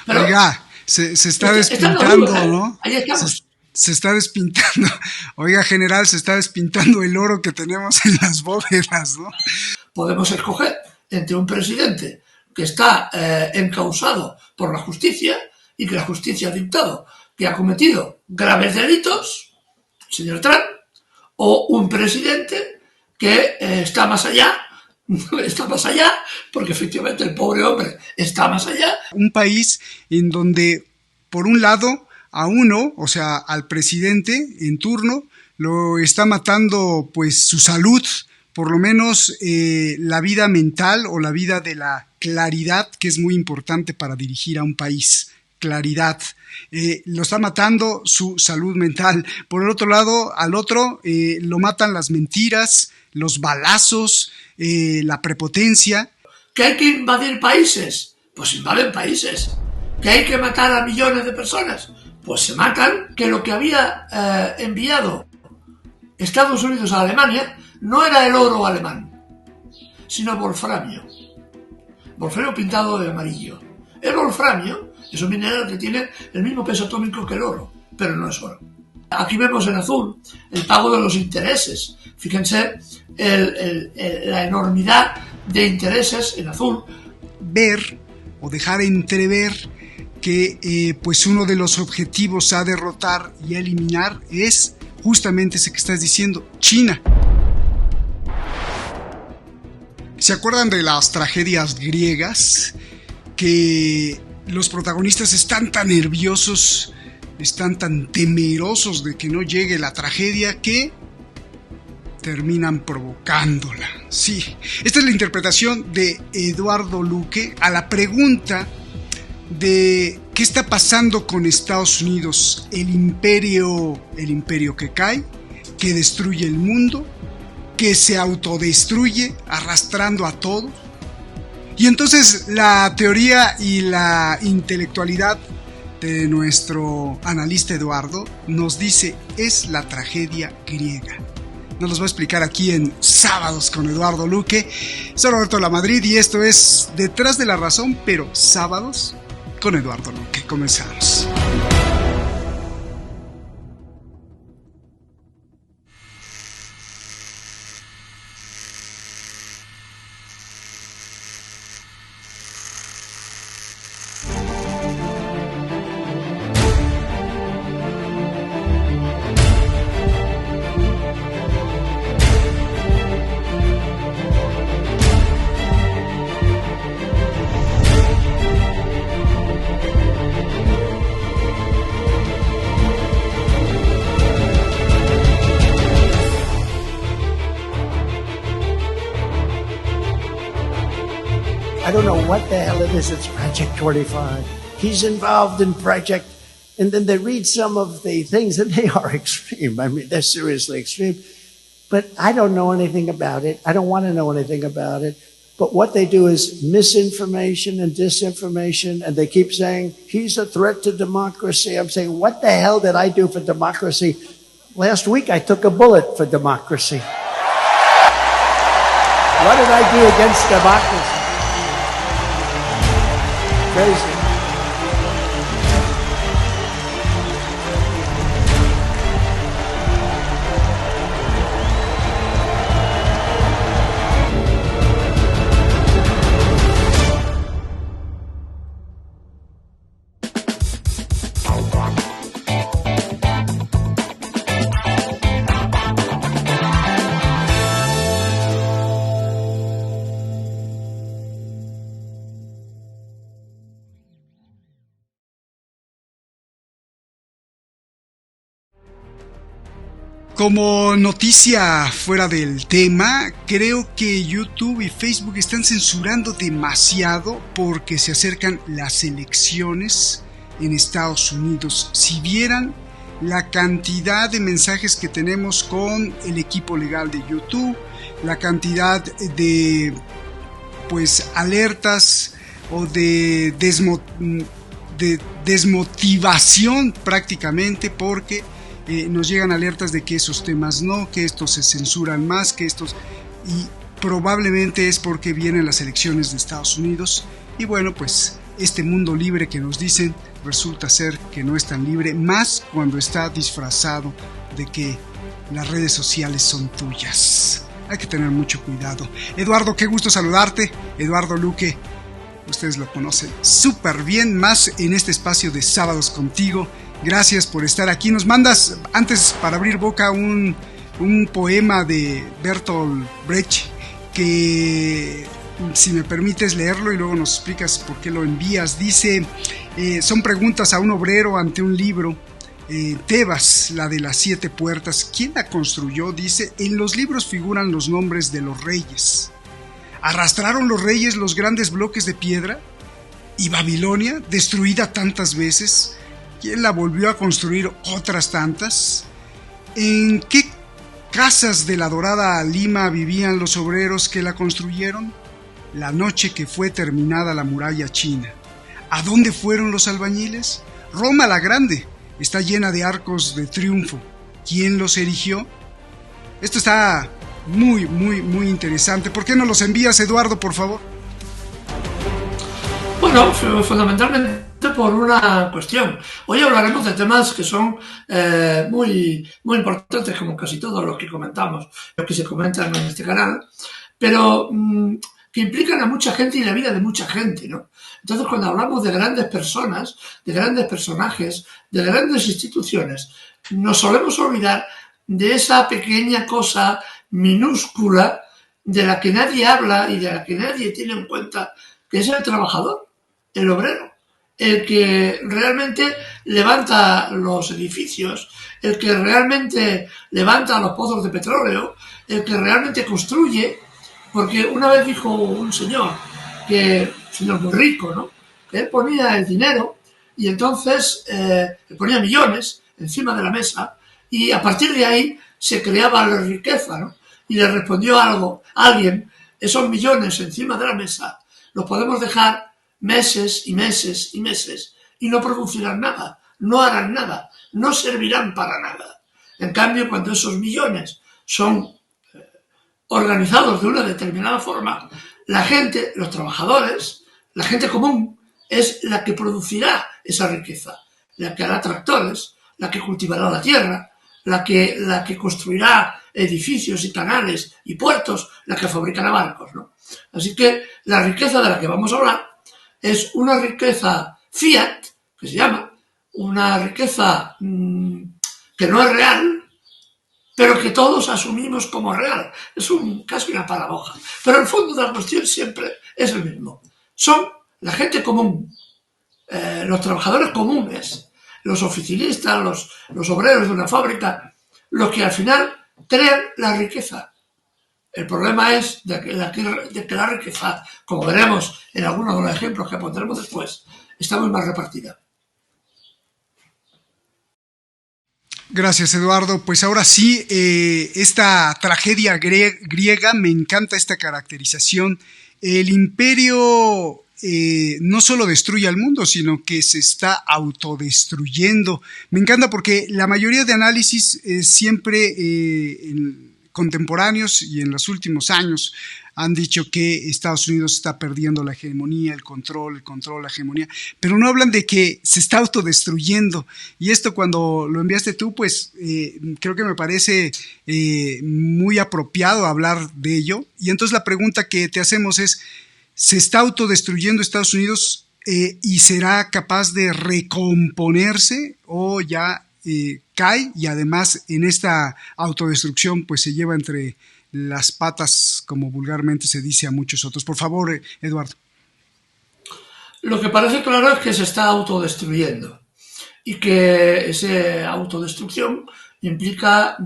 Pero, oiga, se está despintando, ¿no? Ahí estamos. Se está despintando. Oiga, general, se está despintando el oro que tenemos en las bóvedas, ¿no? Podemos escoger entre un presidente que está encausado por la justicia y que la justicia ha dictado que ha cometido graves delitos, señor Trump, o un presidente que está más allá, porque efectivamente el pobre hombre está más allá. Un país en donde, por un lado, a uno, o sea, al presidente en turno, lo está matando pues su salud, por lo menos la vida mental o la vida de la claridad, que es muy importante para dirigir a un país. Claridad. Lo está matando su salud mental. Por el otro lado, al otro lo matan las mentiras, los balazos, la prepotencia. ¿Que hay que invadir países? Pues invaden países. ¿Que hay que matar a millones de personas? Pues se matan. Que lo que había enviado Estados Unidos a Alemania no era el oro alemán, sino wolframio. Wolframio pintado de amarillo. El wolframio es un mineral que tiene el mismo peso atómico que el oro, pero no es oro. Aquí vemos en azul el pago de los intereses. Fíjense la enormidad de intereses en azul. Ver o dejar entrever que pues uno de los objetivos a derrotar y a eliminar es justamente ese que estás diciendo, China. ¿Se acuerdan de las tragedias griegas? Que los protagonistas están tan nerviosos, están tan temerosos de que no llegue la tragedia que terminan provocándola. Sí, esta es la interpretación de Eduardo Luque a la pregunta de qué está pasando con Estados Unidos, el imperio que cae, que destruye el mundo, que se autodestruye arrastrando a todos. Y entonces la teoría y la intelectualidad de nuestro analista Eduardo nos dice, es la tragedia griega. Nos los va a explicar aquí en Sábados con Eduardo Luque. Soy Roberto Lamadrid y esto es Detrás de la Razón, pero Sábados con Eduardo Luque. Comenzamos. I don't know what the hell it is. It's Project 25. He's involved in Project, and then they read some of the things, and they are extreme. I mean, they're seriously extreme. But I don't know anything about it. I don't want to know anything about it. But what they do is misinformation and disinformation, and they keep saying, he's a threat to democracy. I'm saying, what the hell did I do for democracy? Last week, I took a bullet for democracy. What did I do against democracy? Crazy. Como noticia fuera del tema, creo que YouTube y Facebook están censurando demasiado porque se acercan las elecciones en Estados Unidos. Si vieran la cantidad de mensajes que tenemos con el equipo legal de YouTube, la cantidad de alertas o de desmotivación prácticamente, porque nos llegan alertas de que esos temas no, que estos se censuran más, que estos, y probablemente es porque vienen las elecciones de Estados Unidos. Y bueno, pues este mundo libre que nos dicen resulta ser que no es tan libre, más cuando está disfrazado de que las redes sociales son tuyas. Hay que tener mucho cuidado. Eduardo, qué gusto saludarte. Eduardo Luque, ustedes lo conocen súper bien, más en este espacio de Sábados Contigo. Gracias por estar aquí. Nos mandas, antes para abrir boca, un poema de Bertolt Brecht, que si me permites leerlo y luego nos explicas por qué lo envías. Dice, son preguntas a un obrero ante un libro. Tebas, la de las 7 puertas, ¿quién la construyó? Dice, en los libros figuran los nombres de los reyes. ¿Arrastraron los reyes los grandes bloques de piedra? ¿Y Babilonia, destruida tantas veces, quién la volvió a construir otras tantas? ¿En qué casas de la dorada Lima vivían los obreros que la construyeron? La noche que fue terminada la muralla china. ¿A dónde fueron los albañiles? Roma la Grande está llena de arcos de triunfo. ¿Quién los erigió? Esto está muy, muy, muy interesante. ¿Por qué no los envías, Eduardo, por favor? Bueno, fundamentalmente por una cuestión. Hoy hablaremos de temas que son muy, muy importantes, como casi todos los que comentamos, los que se comentan en este canal, pero que implican a mucha gente y la vida de mucha gente, ¿no? Entonces, cuando hablamos de grandes personas, de grandes personajes, de grandes instituciones, nos solemos olvidar de esa pequeña cosa minúscula de la que nadie habla y de la que nadie tiene en cuenta, que es el trabajador, el obrero, el que realmente levanta los edificios, el que realmente levanta los pozos de petróleo, el que realmente construye. Porque una vez dijo un señor muy rico, ¿no? Que él ponía el dinero y entonces ponía millones encima de la mesa y a partir de ahí se creaba la riqueza, ¿no? Y le respondió alguien, esos millones encima de la mesa los podemos dejar meses y meses y meses y no producirán nada, no harán nada, no servirán para nada. En cambio, cuando esos millones son organizados de una determinada forma, la gente, los trabajadores, la gente común, es la que producirá esa riqueza, la que hará tractores, la que cultivará la tierra, la que construirá edificios y canales y puertos, la que fabricará barcos, ¿no? Así que la riqueza de la que vamos a hablar es una riqueza fiat, que se llama, una riqueza que no es real, pero que todos asumimos como real. Es casi una paradoja. Pero el fondo de la cuestión siempre es el mismo. Son la gente común, los trabajadores comunes, los oficinistas, los obreros de una fábrica, los que al final crean la riqueza. El problema es de que la riqueza, como veremos en algunos de los ejemplos que pondremos después, está muy mal repartida. Gracias, Eduardo. Pues ahora sí, esta tragedia griega, me encanta esta caracterización. El imperio no solo destruye al mundo, sino que se está autodestruyendo. Me encanta porque la mayoría de análisis siempre contemporáneos y en los últimos años han dicho que Estados Unidos está perdiendo la hegemonía, el control, la hegemonía, pero no hablan de que se está autodestruyendo. Y esto, cuando lo enviaste tú, pues creo que me parece muy apropiado hablar de ello. Y entonces la pregunta que te hacemos es, ¿se está autodestruyendo Estados Unidos y será capaz de recomponerse o ya cae? Y además en esta autodestrucción pues se lleva entre las patas, como vulgarmente se dice, a muchos otros. Por favor, Eduardo. Lo que parece claro es que se está autodestruyendo y que esa autodestrucción implica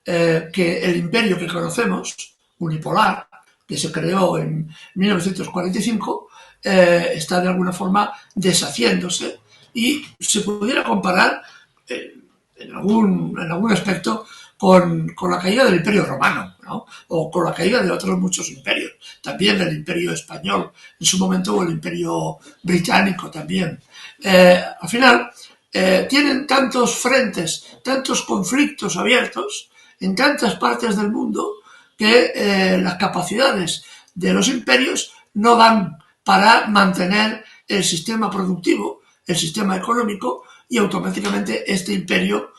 que el imperio que conocemos, unipolar, que se creó en 1945, está de alguna forma deshaciéndose y se pudiera comparar en algún aspecto con la caída del Imperio Romano, ¿no? O con la caída de otros muchos imperios, también del Imperio Español en su momento, o el Imperio Británico también. Al final, tienen tantos frentes, tantos conflictos abiertos en tantas partes del mundo que las capacidades de los imperios no dan para mantener el sistema productivo, el sistema económico, y automáticamente este imperio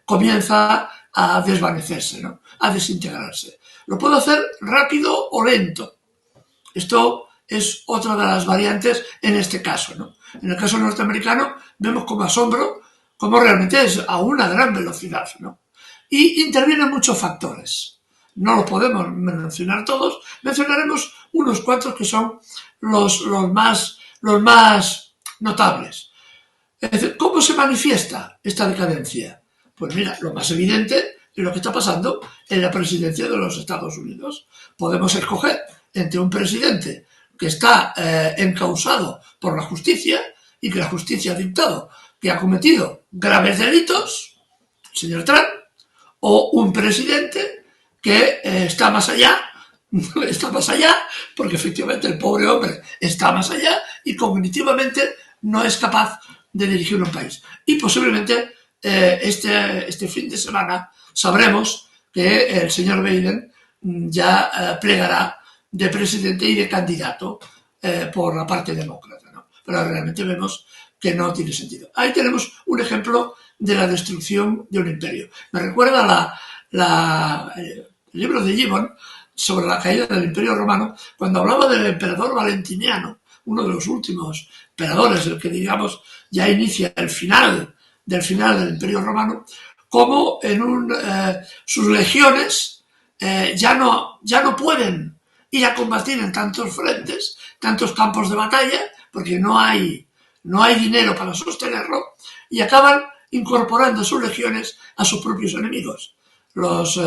comienza a desvanecerse, ¿no? A desintegrarse. Lo puedo hacer rápido o lento. Esto es otra de las variantes en este caso, ¿no? En el caso norteamericano vemos con asombro cómo realmente es a una gran velocidad, ¿no? Y intervienen muchos factores. No los podemos mencionar todos, mencionaremos unos cuantos que son los más notables. Es decir, ¿cómo se manifiesta esta decadencia? Pues mira, lo más evidente es lo que está pasando en la presidencia de los Estados Unidos. Podemos escoger entre un presidente que está encausado por la justicia y que la justicia ha dictado que ha cometido graves delitos, el señor Trump, o un presidente que está más allá, porque efectivamente el pobre hombre está más allá y cognitivamente no es capaz de dirigir un país. Y posiblemente este fin de semana sabremos que el señor Biden ya plegará de presidente y de candidato por la parte demócrata, ¿no? Pero realmente vemos que no tiene sentido. Ahí tenemos un ejemplo de la destrucción de un imperio. Me recuerda el libro de Gibbon sobre la caída del Imperio Romano, cuando hablaba del emperador Valentiniano, uno de los últimos emperadores, el que digamos ya inicia el final del Imperio Romano, como sus legiones ya no pueden ir a combatir en tantos frentes, tantos campos de batalla, porque no hay dinero para sostenerlo, y acaban incorporando sus legiones a sus propios enemigos. Los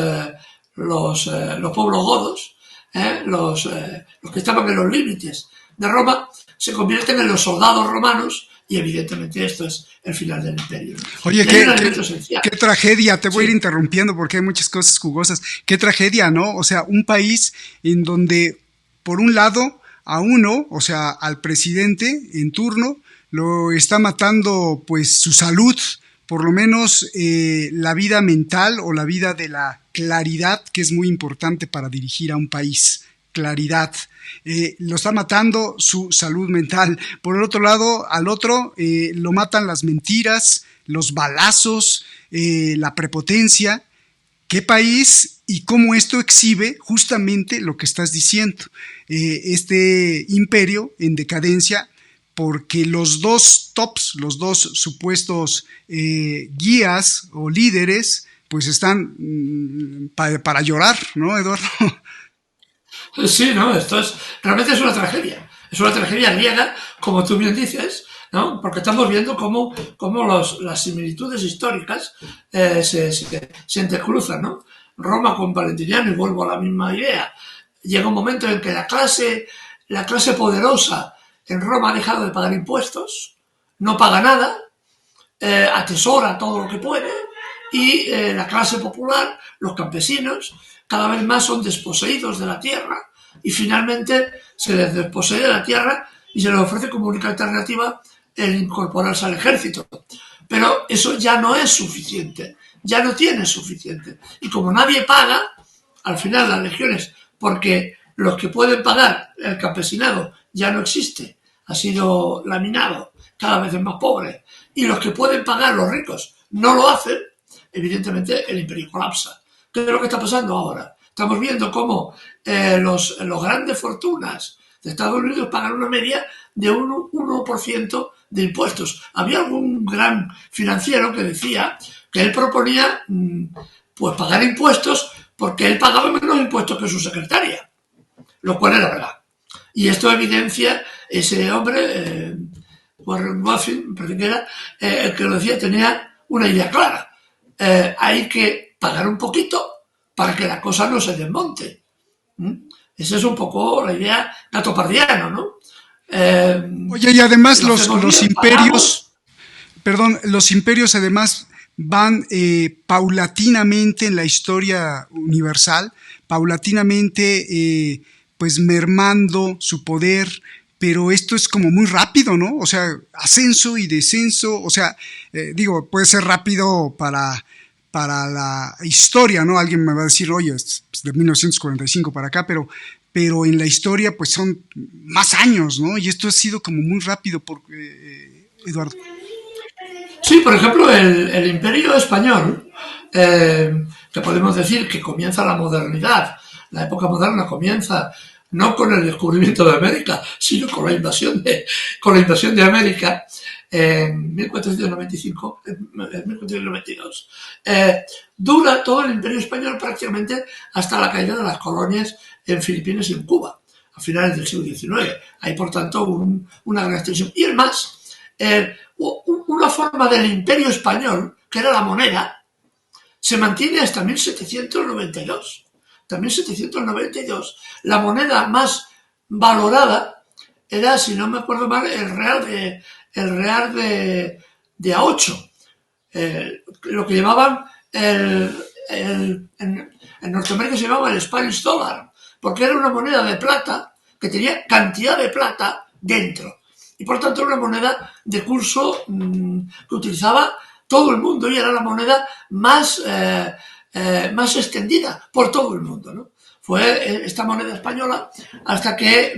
pueblos godos, los que estaban en los límites de Roma, se convierten en los soldados romanos, y evidentemente esto es el final del imperio. Oye, qué tragedia, te voy a ir interrumpiendo porque hay muchas cosas jugosas. Qué tragedia, ¿no? O sea, un país en donde, por un lado, a uno, o sea, al presidente en turno, lo está matando pues su salud, por lo menos la vida mental o la vida de la claridad, que es muy importante para dirigir a un país. Claridad, lo está matando su salud mental. Por el otro lado, al otro lo matan las mentiras, los balazos, la prepotencia. ¿Qué país y cómo esto exhibe justamente lo que estás diciendo? Este imperio en decadencia, porque los dos tops, los dos supuestos guías o líderes, pues están para llorar, ¿no, Eduardo? Sí, no, realmente es una tragedia griega, como tú bien dices, ¿no? Porque estamos viendo cómo las similitudes históricas se entrecruzan, ¿no? Roma con Valentiniano, y vuelvo a la misma idea, llega un momento en que la clase poderosa en Roma ha dejado de pagar impuestos, no paga nada, atesora todo lo que puede, y la clase popular, los campesinos, cada vez más son desposeídos de la tierra, y finalmente se les desposee de la tierra y se les ofrece como única alternativa el incorporarse al ejército. Pero eso ya no es suficiente, ya no tiene suficiente. Y como nadie paga, al final las legiones, porque los que pueden pagar, el campesinado ya no existe, ha sido laminado, cada vez es más pobre, y los que pueden pagar, los ricos, no lo hacen, evidentemente el imperio colapsa. ¿Qué es lo que está pasando ahora? Estamos viendo cómo los grandes fortunas de Estados Unidos pagan una media de un 1% de impuestos. Había algún gran financiero que decía que él proponía pues pagar impuestos porque él pagaba menos impuestos que su secretaria, lo cual era verdad. Y esto evidencia ese hombre, Warren Buffett, me parece que era, el que lo decía, tenía una idea clara. Hay que pagar un poquito para que la cosa no se desmonte. Esa es un poco la idea gatopardiana, ¿no? Oye, y además los imperios, los imperios además van paulatinamente en la historia universal, paulatinamente pues mermando su poder, pero esto es como muy rápido, ¿no? O sea, ascenso y descenso, o sea, puede ser rápido para la historia, ¿no? Alguien me va a decir, oye, es de 1945 para acá, pero pero en la historia pues son más años, ¿no? Y esto ha sido como muy rápido, Eduardo. Sí, por ejemplo, el Imperio Español, que podemos decir que comienza la modernidad. La época moderna comienza no con el descubrimiento de América, sino con la invasión de América en 1495, en 1492. Dura todo el Imperio Español prácticamente hasta la caída de las colonias en Filipinas y en Cuba, a finales del siglo XIX. Hay, por tanto, una gran extensión. Y además, una forma del Imperio Español, que era la moneda, se mantiene hasta 1792. Hasta 1792, la moneda más valorada era, si no me acuerdo mal, el real de A8, lo que llamaban en Norteamérica se llamaba el Spanish Dollar, porque era una moneda de plata que tenía cantidad de plata dentro. Y por tanto era una moneda de curso que utilizaba todo el mundo y era la moneda más extendida por todo el mundo, ¿no? Fue esta moneda española hasta que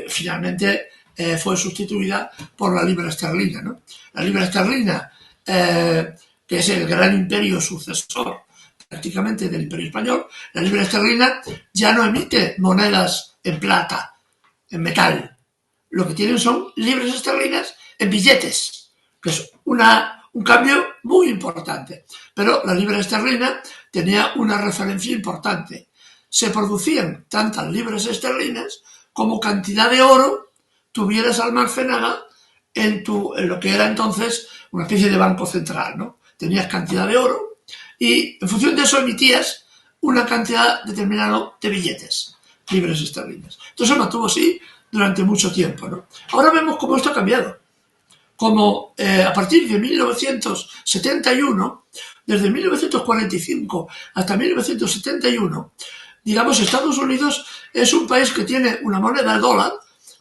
finalmente fue sustituida por la libra esterlina, ¿no? La libra esterlina, que es el gran imperio sucesor prácticamente del Imperio Español, la libra esterlina ya no emite monedas en plata, en metal. Lo que tienen son libras esterlinas en billetes, que es un cambio muy importante. Pero la libra esterlina tenía una referencia importante. Se producían tantas libras esterlinas como cantidad de oro tuvieras almacenada en lo que era entonces una especie de banco central, ¿no? Tenías cantidad de oro y en función de eso emitías una cantidad determinada de billetes, libras esterlinas. Entonces se mantuvo así durante mucho tiempo, ¿no? Ahora vemos cómo esto ha cambiado. Como a partir de 1971, desde 1945 hasta 1971, digamos, Estados Unidos es un país que tiene una moneda, el dólar,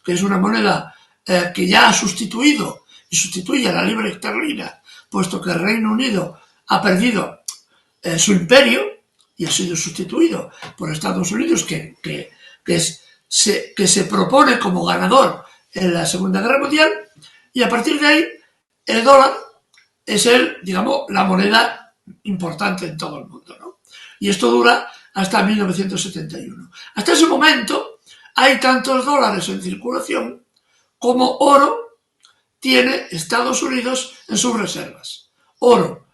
que es una moneda que ya ha sustituido y sustituye a la libra esterlina, puesto que el Reino Unido ha perdido su imperio y ha sido sustituido por Estados Unidos, que se propone como ganador en la Segunda Guerra Mundial, y a partir de ahí el dólar es la moneda importante en todo el mundo, ¿no? Y esto dura hasta 1971. Hasta ese momento hay tantos dólares en circulación como oro tiene Estados Unidos en sus reservas. Oro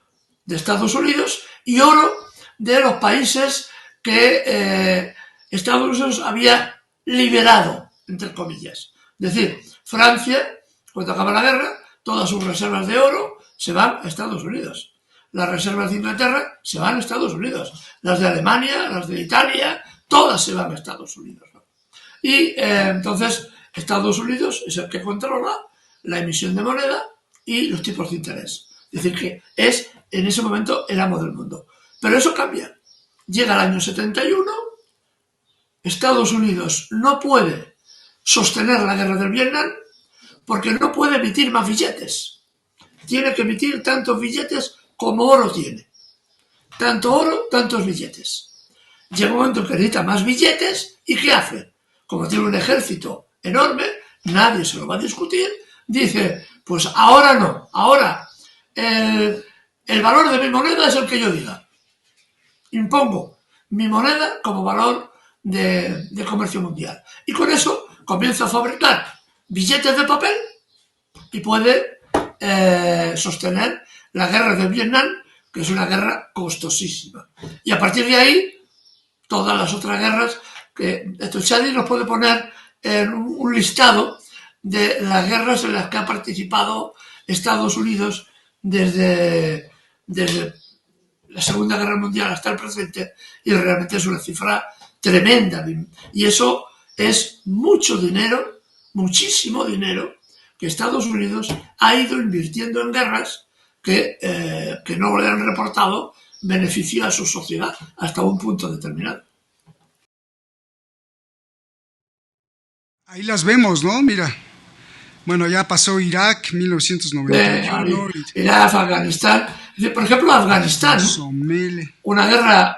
de Estados Unidos y oro de los países que Estados Unidos había liberado, entre comillas. Es decir, Francia, cuando acaba la guerra, todas sus reservas de oro se van a Estados Unidos. Las reservas de Inglaterra se van a Estados Unidos. Las de Alemania, las de Italia, todas se van a Estados Unidos, ¿no? Y entonces Estados Unidos es el que controla la emisión de moneda y los tipos de interés. Es decir, que es en ese momento el amo del mundo. Pero eso cambia. Llega el año 71, Estados Unidos no puede sostener la guerra del Vietnam porque no puede emitir más billetes. Tiene que emitir tantos billetes como oro tiene. Tanto oro, tantos billetes. Llega un momento que necesita más billetes y ¿qué hace? Como tiene un ejército enorme, nadie se lo va a discutir, dice, pues ahora no, ahora el valor de mi moneda es el que yo diga. Impongo mi moneda como valor de comercio mundial. Y con eso comienza a fabricar billetes de papel y puede sostener la guerra de Vietnam, que es una guerra costosísima. Y a partir de ahí, todas las otras guerras, que Chadi nos puede poner en un listado de las guerras en las que ha participado Estados Unidos desde la Segunda Guerra Mundial hasta el presente, y realmente es una cifra tremenda. Y eso es mucho dinero, muchísimo dinero, que Estados Unidos ha ido invirtiendo en guerras que no le han reportado beneficio a su sociedad hasta un punto determinado. Ahí las vemos, ¿no? Mira. Bueno, ya pasó Irak, 1991. Irak, Afganistán. Por ejemplo, Afganistán, una guerra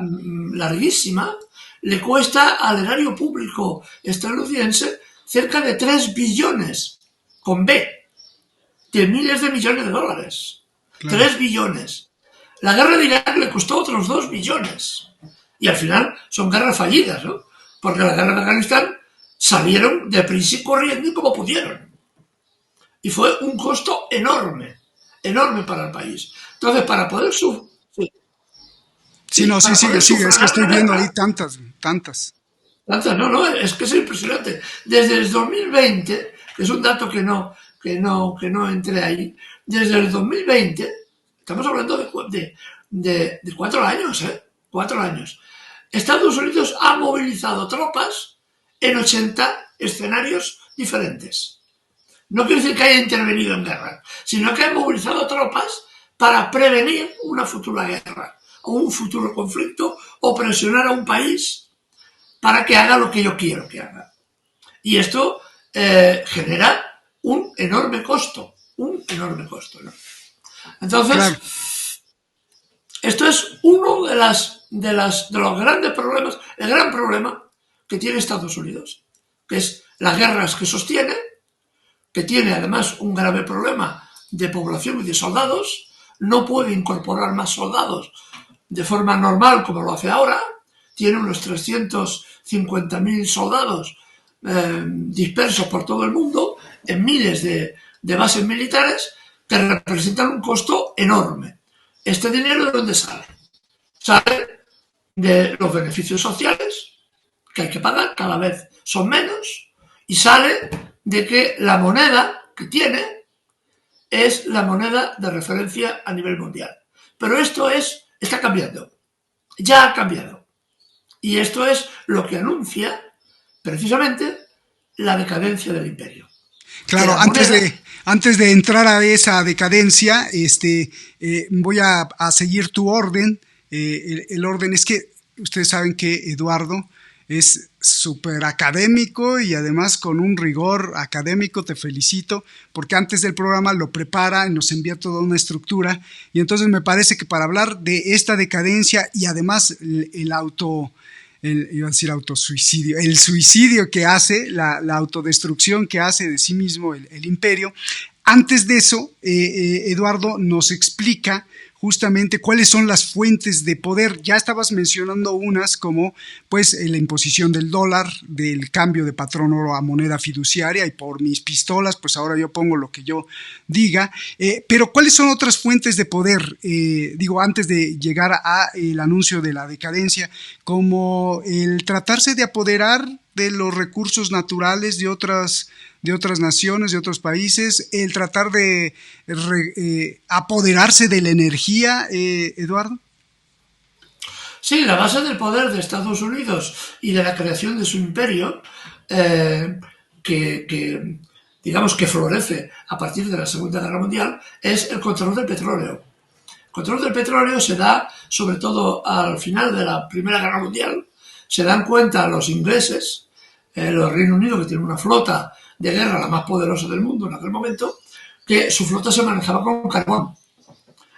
larguísima, le cuesta al erario público estadounidense cerca de 3 billones, con B, de miles de millones de dólares. Claro. 3 billones. La guerra de Irak le costó otros 2 billones. Y al final son guerras fallidas, ¿no? Porque la guerra de Afganistán salieron deprisa y corriendo como pudieron. Y fue un costo enorme, enorme para el país. Entonces, para poder Sí, es que estoy viendo ahí tantas. No, es que es impresionante. Desde el 2020, que es un dato que no entré ahí, desde el 2020, estamos hablando de 4 años, 4 años. Estados Unidos ha movilizado tropas en 80 escenarios diferentes. No quiere decir que haya intervenido en guerra, sino que ha movilizado tropas para prevenir una futura guerra o un futuro conflicto o presionar a un país para que haga lo que yo quiero que haga. Y esto genera un enorme costo, ¿no? Entonces, claro. Esto es uno de los grandes problemas, el gran problema que tiene Estados Unidos, que es las guerras que sostiene, que tiene además un grave problema de población y de soldados, no puede incorporar más soldados de forma normal como lo hace ahora, tiene unos 350.000 soldados dispersos por todo el mundo, en miles de bases militares que representan un costo enorme. ¿Este dinero de dónde sale? Sale de los beneficios sociales que hay que pagar, cada vez son menos, y sale de que la moneda que tiene es la moneda de referencia a nivel mundial. Pero esto está cambiando, ya ha cambiado. Y esto es lo que anuncia precisamente la decadencia del imperio. Claro, antes de entrar a esa decadencia, voy a seguir tu orden. El orden es que ustedes saben que Eduardo es súper académico y además con un rigor académico. Te felicito porque antes del programa lo prepara y nos envía toda una estructura, y entonces me parece que para hablar de esta decadencia y además el suicidio que hace, la autodestrucción que hace de sí mismo el imperio. Antes de eso, Eduardo nos explica justamente cuáles son las fuentes de poder. Ya estabas mencionando unas como pues la imposición del dólar, del cambio de patrón oro a moneda fiduciaria, y por mis pistolas pues ahora yo pongo lo que yo diga, pero ¿cuáles son otras fuentes de poder? Antes de llegar a el anuncio de la decadencia, como el tratarse de apoderar de los recursos naturales de otras naciones, de otros países, el tratar de apoderarse de la energía, Eduardo. Sí, la base del poder de Estados Unidos y de la creación de su imperio, que digamos que florece a partir de la Segunda Guerra Mundial, es el control del petróleo. El control del petróleo se da sobre todo al final de la Primera Guerra Mundial. Se dan cuenta los ingleses, el Reino Unido, que tiene una flota de guerra la más poderosa del mundo en aquel momento, que su flota se manejaba con carbón.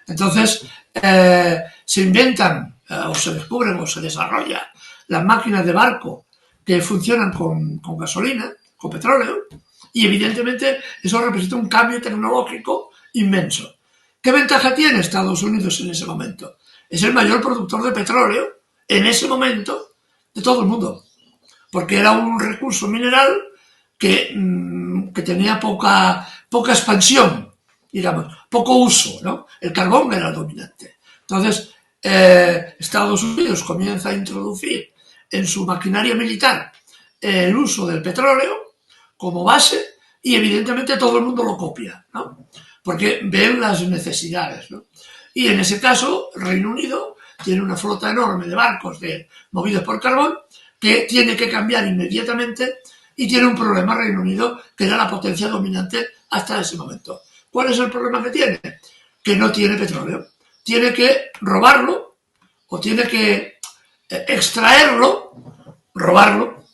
Entonces se inventan o se descubren o se desarrollan las máquinas de barco que funcionan con gasolina, con petróleo, y evidentemente eso representa un cambio tecnológico inmenso. ¿Qué ventaja tiene Estados Unidos en ese momento? Es el mayor productor de petróleo en ese momento de todo el mundo, porque era un recurso mineral que tenía poca expansión, digamos, poco uso, ¿no? El carbón era el dominante. Entonces, Estados Unidos comienza a introducir en su maquinaria militar el uso del petróleo como base, y evidentemente todo el mundo lo copia, ¿no? Porque ven las necesidades, ¿no? Y en ese caso, el Reino Unido tiene una flota enorme de barcos movidos por carbón que tiene que cambiar inmediatamente, y tiene un problema Reino Unido, que era la potencia dominante hasta ese momento. ¿Cuál es el problema que tiene? Que no tiene petróleo. Tiene que robarlo o tiene que extraerlo, robarlo,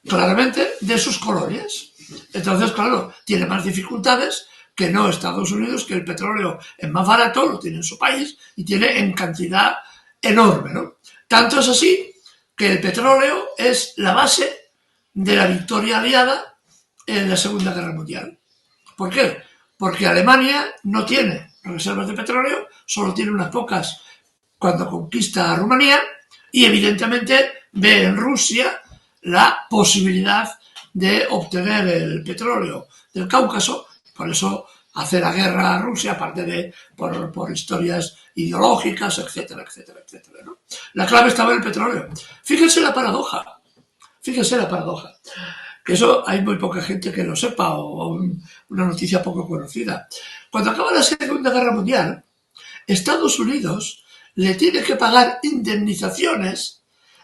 claramente, de sus colonias. Entonces, claro, tiene más dificultades que no Estados Unidos, que el petróleo es más barato, lo tiene en su país y tiene en cantidad enorme, ¿no? Tanto es así que el petróleo es la base de la victoria aliada en la Segunda Guerra Mundial. ¿Por qué? Porque Alemania no tiene reservas de petróleo, solo tiene unas pocas cuando conquista a Rumanía, y evidentemente ve en Rusia la posibilidad de obtener el petróleo del Cáucaso. Por eso hace la guerra a Rusia, aparte de por historias ideológicas, etcétera, etcétera, etcétera, ¿no? La clave estaba en el petróleo. Fíjense la paradoja, que eso hay muy poca gente que lo sepa, o una noticia poco conocida. Cuando acaba la Segunda Guerra Mundial, Estados Unidos le tiene que pagar indemnizaciones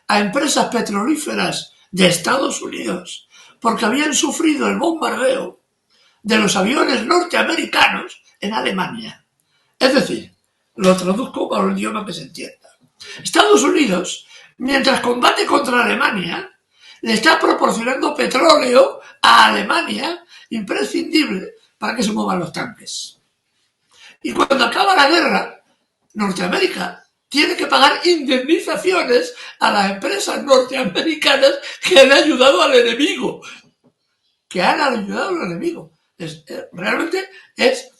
a empresas petrolíferas de Estados Unidos porque habían sufrido el bombardeo de los aviones norteamericanos en Alemania. Es decir, lo traduzco para un idioma que se entienda. Estados Unidos, mientras combate contra Alemania, le está proporcionando petróleo a Alemania, imprescindible para que se muevan los tanques. Y cuando acaba la guerra, Norteamérica tiene que pagar indemnizaciones a las empresas norteamericanas que han ayudado al enemigo. Realmente es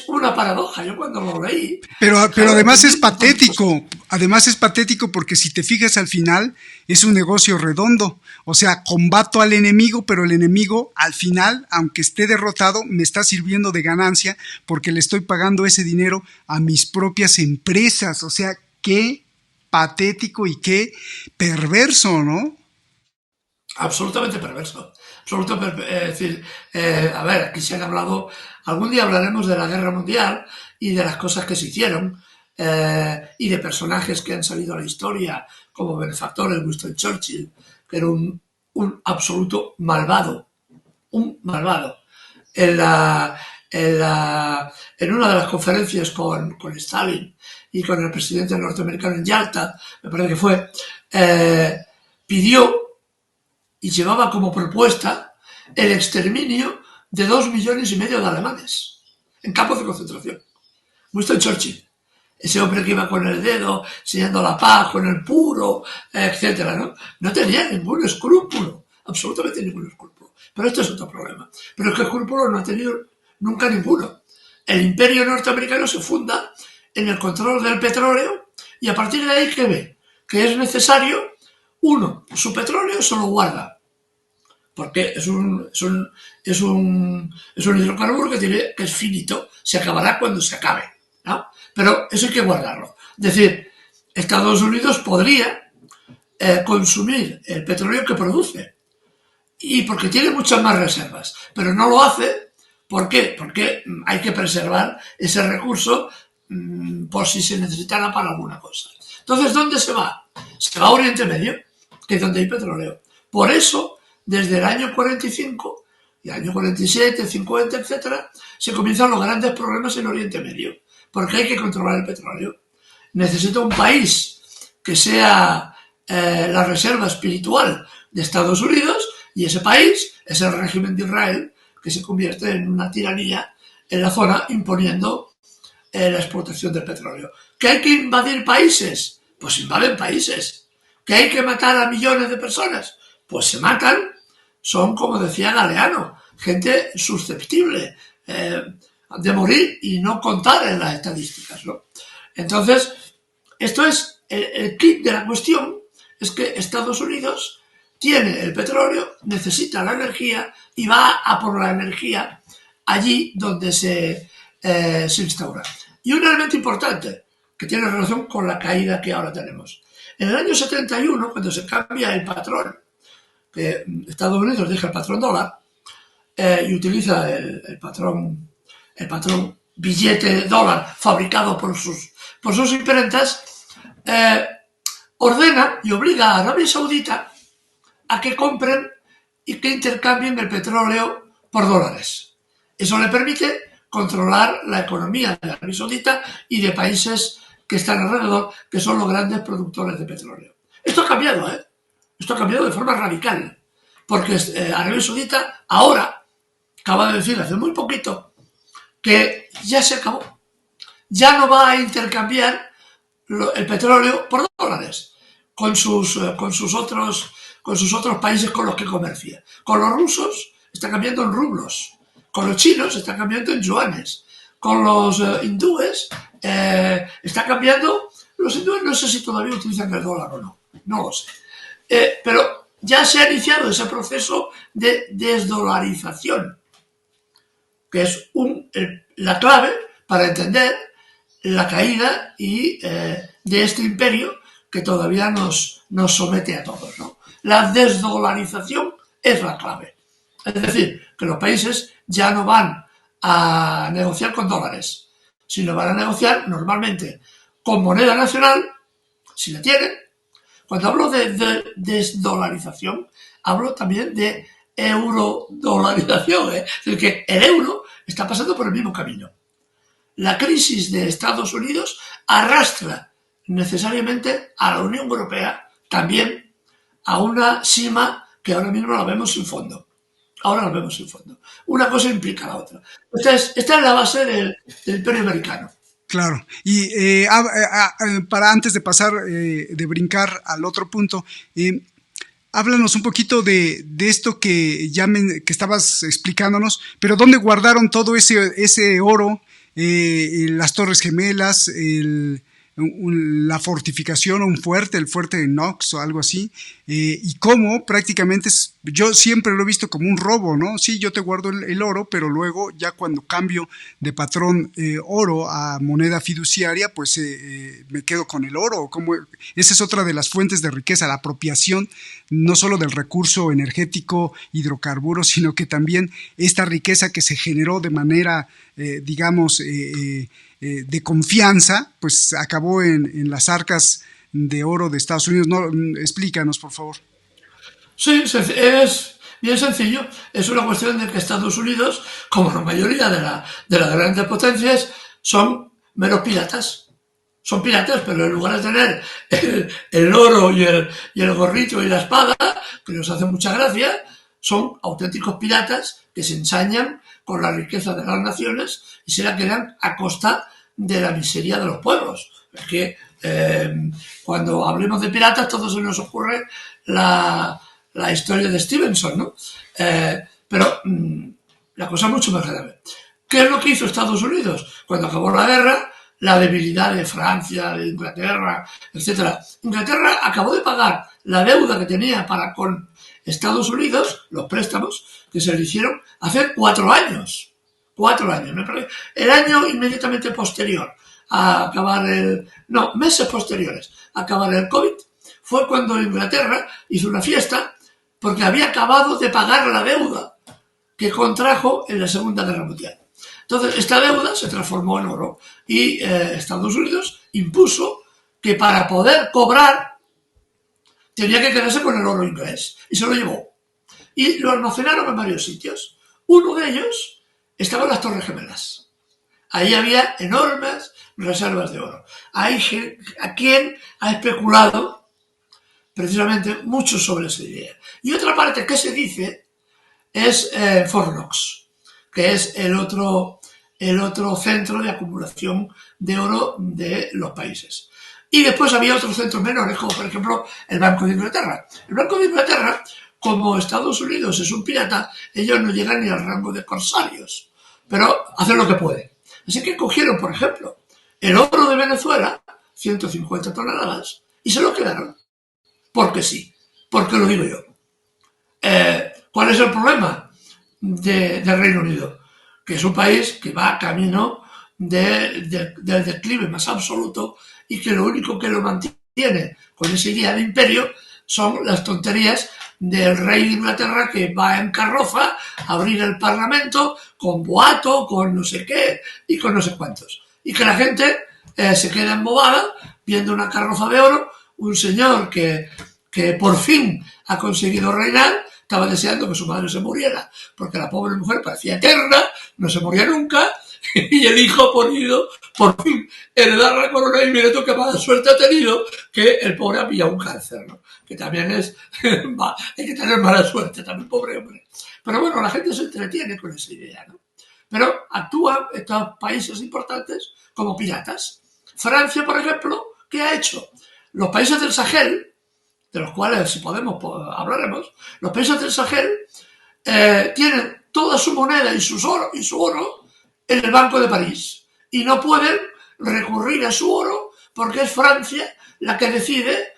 una paradoja. Yo cuando lo leí... Pero además es patético. Además es patético porque si te fijas al final es un negocio redondo. O sea, combato al enemigo, pero el enemigo al final, aunque esté derrotado, me está sirviendo de ganancia porque le estoy pagando ese dinero a mis propias empresas. O sea, qué patético y qué perverso, ¿no? Absolutamente perverso. Es decir, a ver, aquí se han hablado, algún día hablaremos de la Guerra Mundial y de las cosas que se hicieron, y de personajes que han salido a la historia, como benefactores, Winston Churchill, que era un absoluto malvado, En una de las conferencias con Stalin y con el presidente norteamericano en Yalta, me parece que fue, pidió y llevaba como propuesta el exterminio de 2,5 millones de alemanes en campos de concentración. Winston Churchill, ese hombre que iba con el dedo enseñando la paz, con el puro, etcétera, ¿no? No tenía ningún escrúpulo, absolutamente ningún escrúpulo. Pero esto es otro problema. Pero es que escrúpulo no ha tenido nunca ninguno. El imperio norteamericano se funda en el control del petróleo y a partir de ahí, ¿qué ve? Que es necesario, uno, su petróleo se lo guarda, porque es un hidrocarburo que es finito, se acabará cuando se acabe, ¿no? Pero eso hay que guardarlo. Es decir, Estados Unidos podría consumir el petróleo que produce, y porque tiene muchas más reservas, pero no lo hace. ¿Por qué? Porque hay que preservar ese recurso por si se necesitara para alguna cosa. Entonces, ¿dónde se va? Se va a Oriente Medio, que es donde hay petróleo. Por eso, desde el año 45, y el año 47, 50, etcétera, se comienzan los grandes problemas en Oriente Medio, porque hay que controlar el petróleo. Necesita un país que sea la reserva espiritual de Estados Unidos, y ese país es el régimen de Israel, que se convierte en una tiranía en la zona, imponiendo la explotación del petróleo. ¿Que hay que invadir países? Pues invaden países. ¿Que hay que matar a millones de personas? Pues se matan. Son, como decía Galeano, gente susceptible de morir y no contar en las estadísticas, ¿no? Entonces, esto es el kit de la cuestión, es que Estados Unidos tiene el petróleo, necesita la energía y va a por la energía allí donde se instaura. Y un elemento importante que tiene relación con la caída que ahora tenemos. En el año 71, cuando se cambia el patrón, que Estados Unidos deja el patrón dólar y utiliza el patrón billete dólar fabricado por sus imprentas, ordena y obliga a Arabia Saudita a que compren y que intercambien el petróleo por dólares. Eso le permite controlar la economía de Arabia Saudita y de países que están alrededor, que son los grandes productores de petróleo. Esto ha cambiado, Esto ha cambiado de forma radical, porque Arabia Saudita ahora acaba de decir hace muy poquito que ya se acabó. Ya no va a intercambiar el petróleo por dólares. con sus otros países con los que comercia. Con los rusos está cambiando en rublos, con los chinos está cambiando en yuanes, con los hindúes está cambiando. Los hindúes no sé si todavía utilizan el dólar o no, no lo sé. Pero ya se ha iniciado ese proceso de desdolarización, que es la clave para entender la caída de este imperio que todavía nos somete a todos, ¿no? La desdolarización es la clave. Es decir, que los países ya no van a negociar con dólares, sino van a negociar normalmente con moneda nacional, si la tienen. Cuando hablo de desdolarización, hablo también de eurodolarización, ¿eh? Es decir, que el euro está pasando por el mismo camino. La crisis de Estados Unidos arrastra necesariamente a la Unión Europea también a una cima que ahora mismo la vemos sin fondo. Ahora la vemos sin fondo. Una cosa implica la otra. Esta es la base del imperio americano. Claro. Y para antes de pasar, de brincar al otro punto, háblanos un poquito de esto que estabas explicándonos, pero ¿dónde guardaron todo ese oro, las Torres Gemelas, la fortificación o el fuerte de Knox o algo así, y cómo prácticamente yo siempre lo he visto como un robo, ¿no? Sí, yo te guardo el oro, pero luego ya cuando cambio de patrón oro a moneda fiduciaria, pues me quedo con el oro. Esa es otra de las fuentes de riqueza, la apropiación no solo del recurso energético, hidrocarburos, sino que también esta riqueza que se generó de manera, digamos, de confianza, pues acabó en las arcas de oro de Estados Unidos. No, explícanos, por favor. Sí, es bien sencillo. Es una cuestión de que Estados Unidos, como la mayoría de las grandes potencias, son meros piratas. Son piratas, pero en lugar de tener el oro y el gorrito y la espada, que nos hace mucha gracia, son auténticos piratas que se ensañan con la riqueza de las naciones y se la quedan a costa de la miseria de los pueblos. Es que cuando hablemos de piratas, todos se nos ocurre la historia de Stevenson, ¿no? Pero la cosa es mucho más grave. ¿Qué es lo que hizo Estados Unidos? Cuando acabó la guerra, la debilidad de Francia, de Inglaterra, etc. Inglaterra acabó de pagar la deuda que tenía con Estados Unidos, los préstamos que se le hicieron hace 4 años. 4 años, me parece. El año inmediatamente posterior a acabar meses posteriores a acabar el COVID, fue cuando Inglaterra hizo una fiesta porque había acabado de pagar la deuda que contrajo en la Segunda Guerra Mundial. Entonces, esta deuda se transformó en oro y Estados Unidos impuso que para poder cobrar tenía que quedarse con el oro inglés y se lo llevó. Y lo almacenaron en varios sitios. Uno de ellos estaban las Torres Gemelas. Ahí había enormes reservas de oro. Hay quien ha especulado precisamente mucho sobre esa idea. Y otra parte que se dice es Fort Knox, que es el otro centro de acumulación de oro de los países. Y después había otros centros menores, como por ejemplo el Banco de Inglaterra. El Banco de Inglaterra, como Estados Unidos es un pirata, ellos no llegan ni al rango de corsarios, pero hacen lo que pueden. Así que cogieron, por ejemplo, el oro de Venezuela, 150 toneladas, y se lo quedaron. Porque sí, porque lo digo yo. ¿Cuál es el problema del Reino Unido? Que es un país que va camino del declive más absoluto y que lo único que lo mantiene con esa idea de imperio son las tonterías del rey de Inglaterra que va en carroza a abrir el Parlamento con boato, con no sé qué y con no sé cuántos. Y que la gente se queda embobada viendo una carroza de oro, un señor que por fin ha conseguido reinar. Estaba deseando que su madre se muriera, porque la pobre mujer parecía eterna, no se moría nunca, y el hijo ha podido, por fin, heredar la corona, y mire tú qué mala suerte ha tenido, que el pobre ha pillado un cáncer, ¿no? Que también hay que tener mala suerte, también, pobre hombre. Pero bueno, la gente se entretiene con esa idea, ¿no? Pero actúan estos países importantes como piratas. Francia, por ejemplo, ¿qué ha hecho? Los países del Sahel de los cuales, si podemos, hablaremos, los países del Sahel tienen toda su moneda y su oro en el Banco de París y no pueden recurrir a su oro porque es Francia la que decide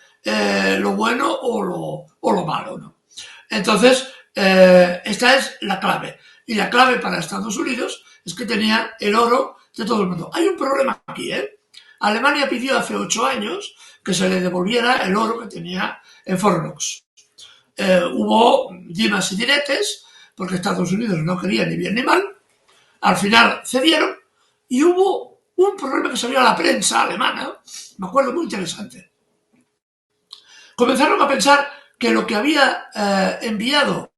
lo bueno o lo malo, ¿no? Entonces, esta es la clave. Y la clave para Estados Unidos es que tenía el oro de todo el mundo. Hay un problema aquí, ¿eh? Alemania pidió hace 8 años que se le devolviera el oro que tenía en Fort Knox. Hubo dimas y diretes, porque Estados Unidos no quería ni bien ni mal. Al final cedieron y hubo un problema que salió a la prensa alemana, me acuerdo, muy interesante. Comenzaron a pensar que lo que había enviado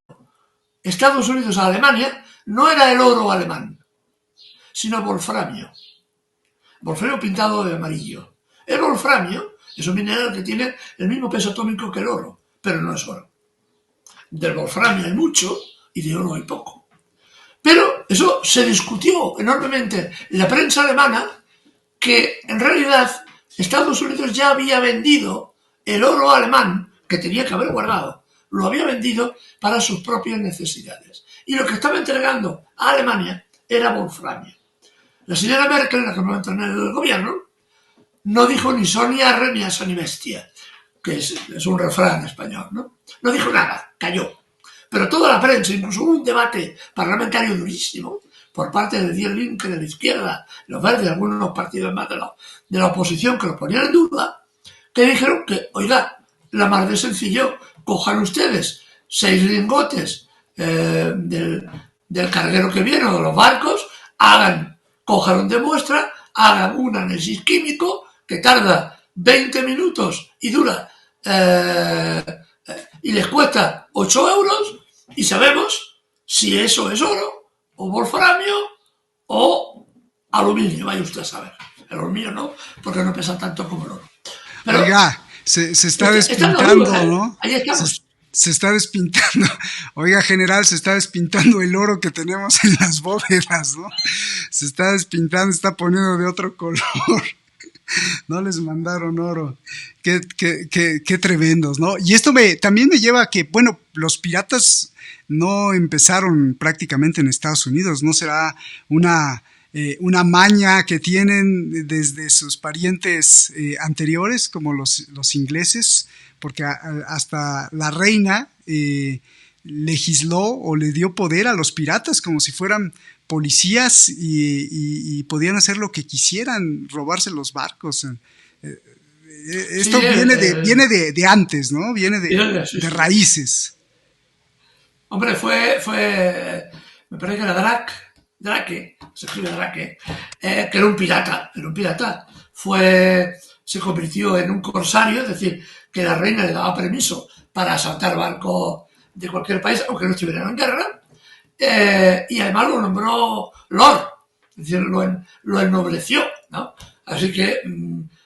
Estados Unidos a Alemania no era el oro alemán, sino wolframio. Wolframio pintado de amarillo. El wolframio es un mineral que tiene el mismo peso atómico que el oro, pero no es oro. Del wolframio hay mucho y de oro hay poco. Pero eso se discutió enormemente en la prensa alemana, que en realidad Estados Unidos ya había vendido el oro alemán, que tenía que haber guardado, lo había vendido para sus propias necesidades. Y lo que estaba entregando a Alemania era wolframio. La señora Merkel, la que no entró en el gobierno, no dijo ni son ni arre ni asa ni bestia, que es un refrán español, ¿no? No dijo nada, calló. Pero toda la prensa, incluso hubo un debate parlamentario durísimo por parte de Die Linke, de la izquierda, los verdes, algunos partidos más de la oposición que lo ponían en duda, que dijeron que, oiga, la mar de sencillo, cojan ustedes 6 lingotes del carguero que viene o de los barcos, cojan de muestra, hagan un análisis químico que tarda 20 minutos y dura y les cuesta 8 euros y sabemos si eso es oro o wolframio o aluminio, vaya usted a saber. El aluminio no, porque no pesa tanto como el oro. Pero, oiga, se está despintando, ¿no? Ahí estamos. Se está despintando. Oiga, general, se está despintando el oro que tenemos en las bóvedas, ¿no? Se está despintando, está poniendo de otro color. No les mandaron oro. Qué tremendos, ¿no? Y esto también me lleva a que, bueno, los piratas no empezaron prácticamente en Estados Unidos, ¿no? Será una maña que tienen desde sus parientes anteriores, como los ingleses, porque hasta la reina legisló o le dio poder a los piratas como si fueran policías y podían hacer lo que quisieran, robarse los barcos. Esto viene de antes, ¿no? Viene de raíces. Hombre, me parece que era Drake, se escribe Drake, que era un pirata. Se convirtió en un corsario, es decir, que la reina le daba permiso para asaltar barcos de cualquier país, aunque no estuvieran en guerra, y además lo nombró Lord, es decir, lo ennobleció, ¿no? Así que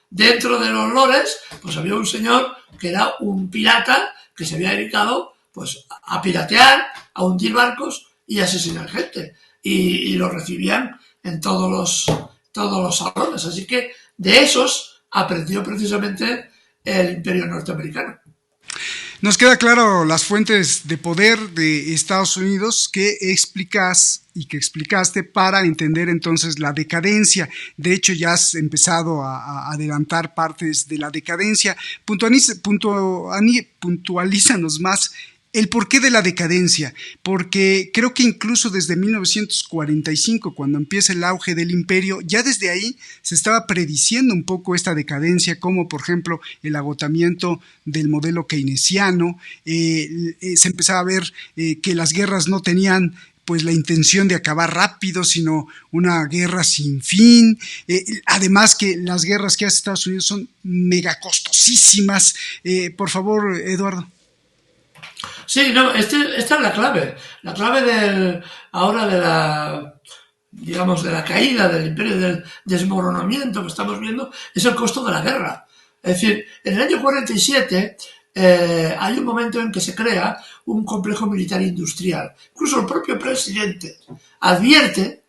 dentro de los lores, pues había un señor que era un pirata que se había dedicado pues a piratear, a hundir barcos y a asesinar gente. Y lo recibían en todos los salones. Así que de esos aprendió precisamente el Imperio norteamericano. Nos queda claro las fuentes de poder de Estados Unidos que explicas y que explicaste para entender entonces la decadencia. De hecho, ya has empezado a adelantar partes de la decadencia. Puntualízanos más el porqué de la decadencia, porque creo que incluso desde 1945, cuando empieza el auge del imperio, ya desde ahí se estaba prediciendo un poco esta decadencia, como por ejemplo el agotamiento del modelo keynesiano. Se empezaba a ver que las guerras no tenían pues la intención de acabar rápido, sino una guerra sin fin. Además que las guerras que hace Estados Unidos son mega costosísimas. Por favor, Eduardo. Sí, no, esta es la clave de la caída del imperio, del desmoronamiento que estamos viendo, es el costo de la guerra. Es decir, en el año 47 hay un momento en que se crea un complejo militar industrial. Incluso el propio presidente advierte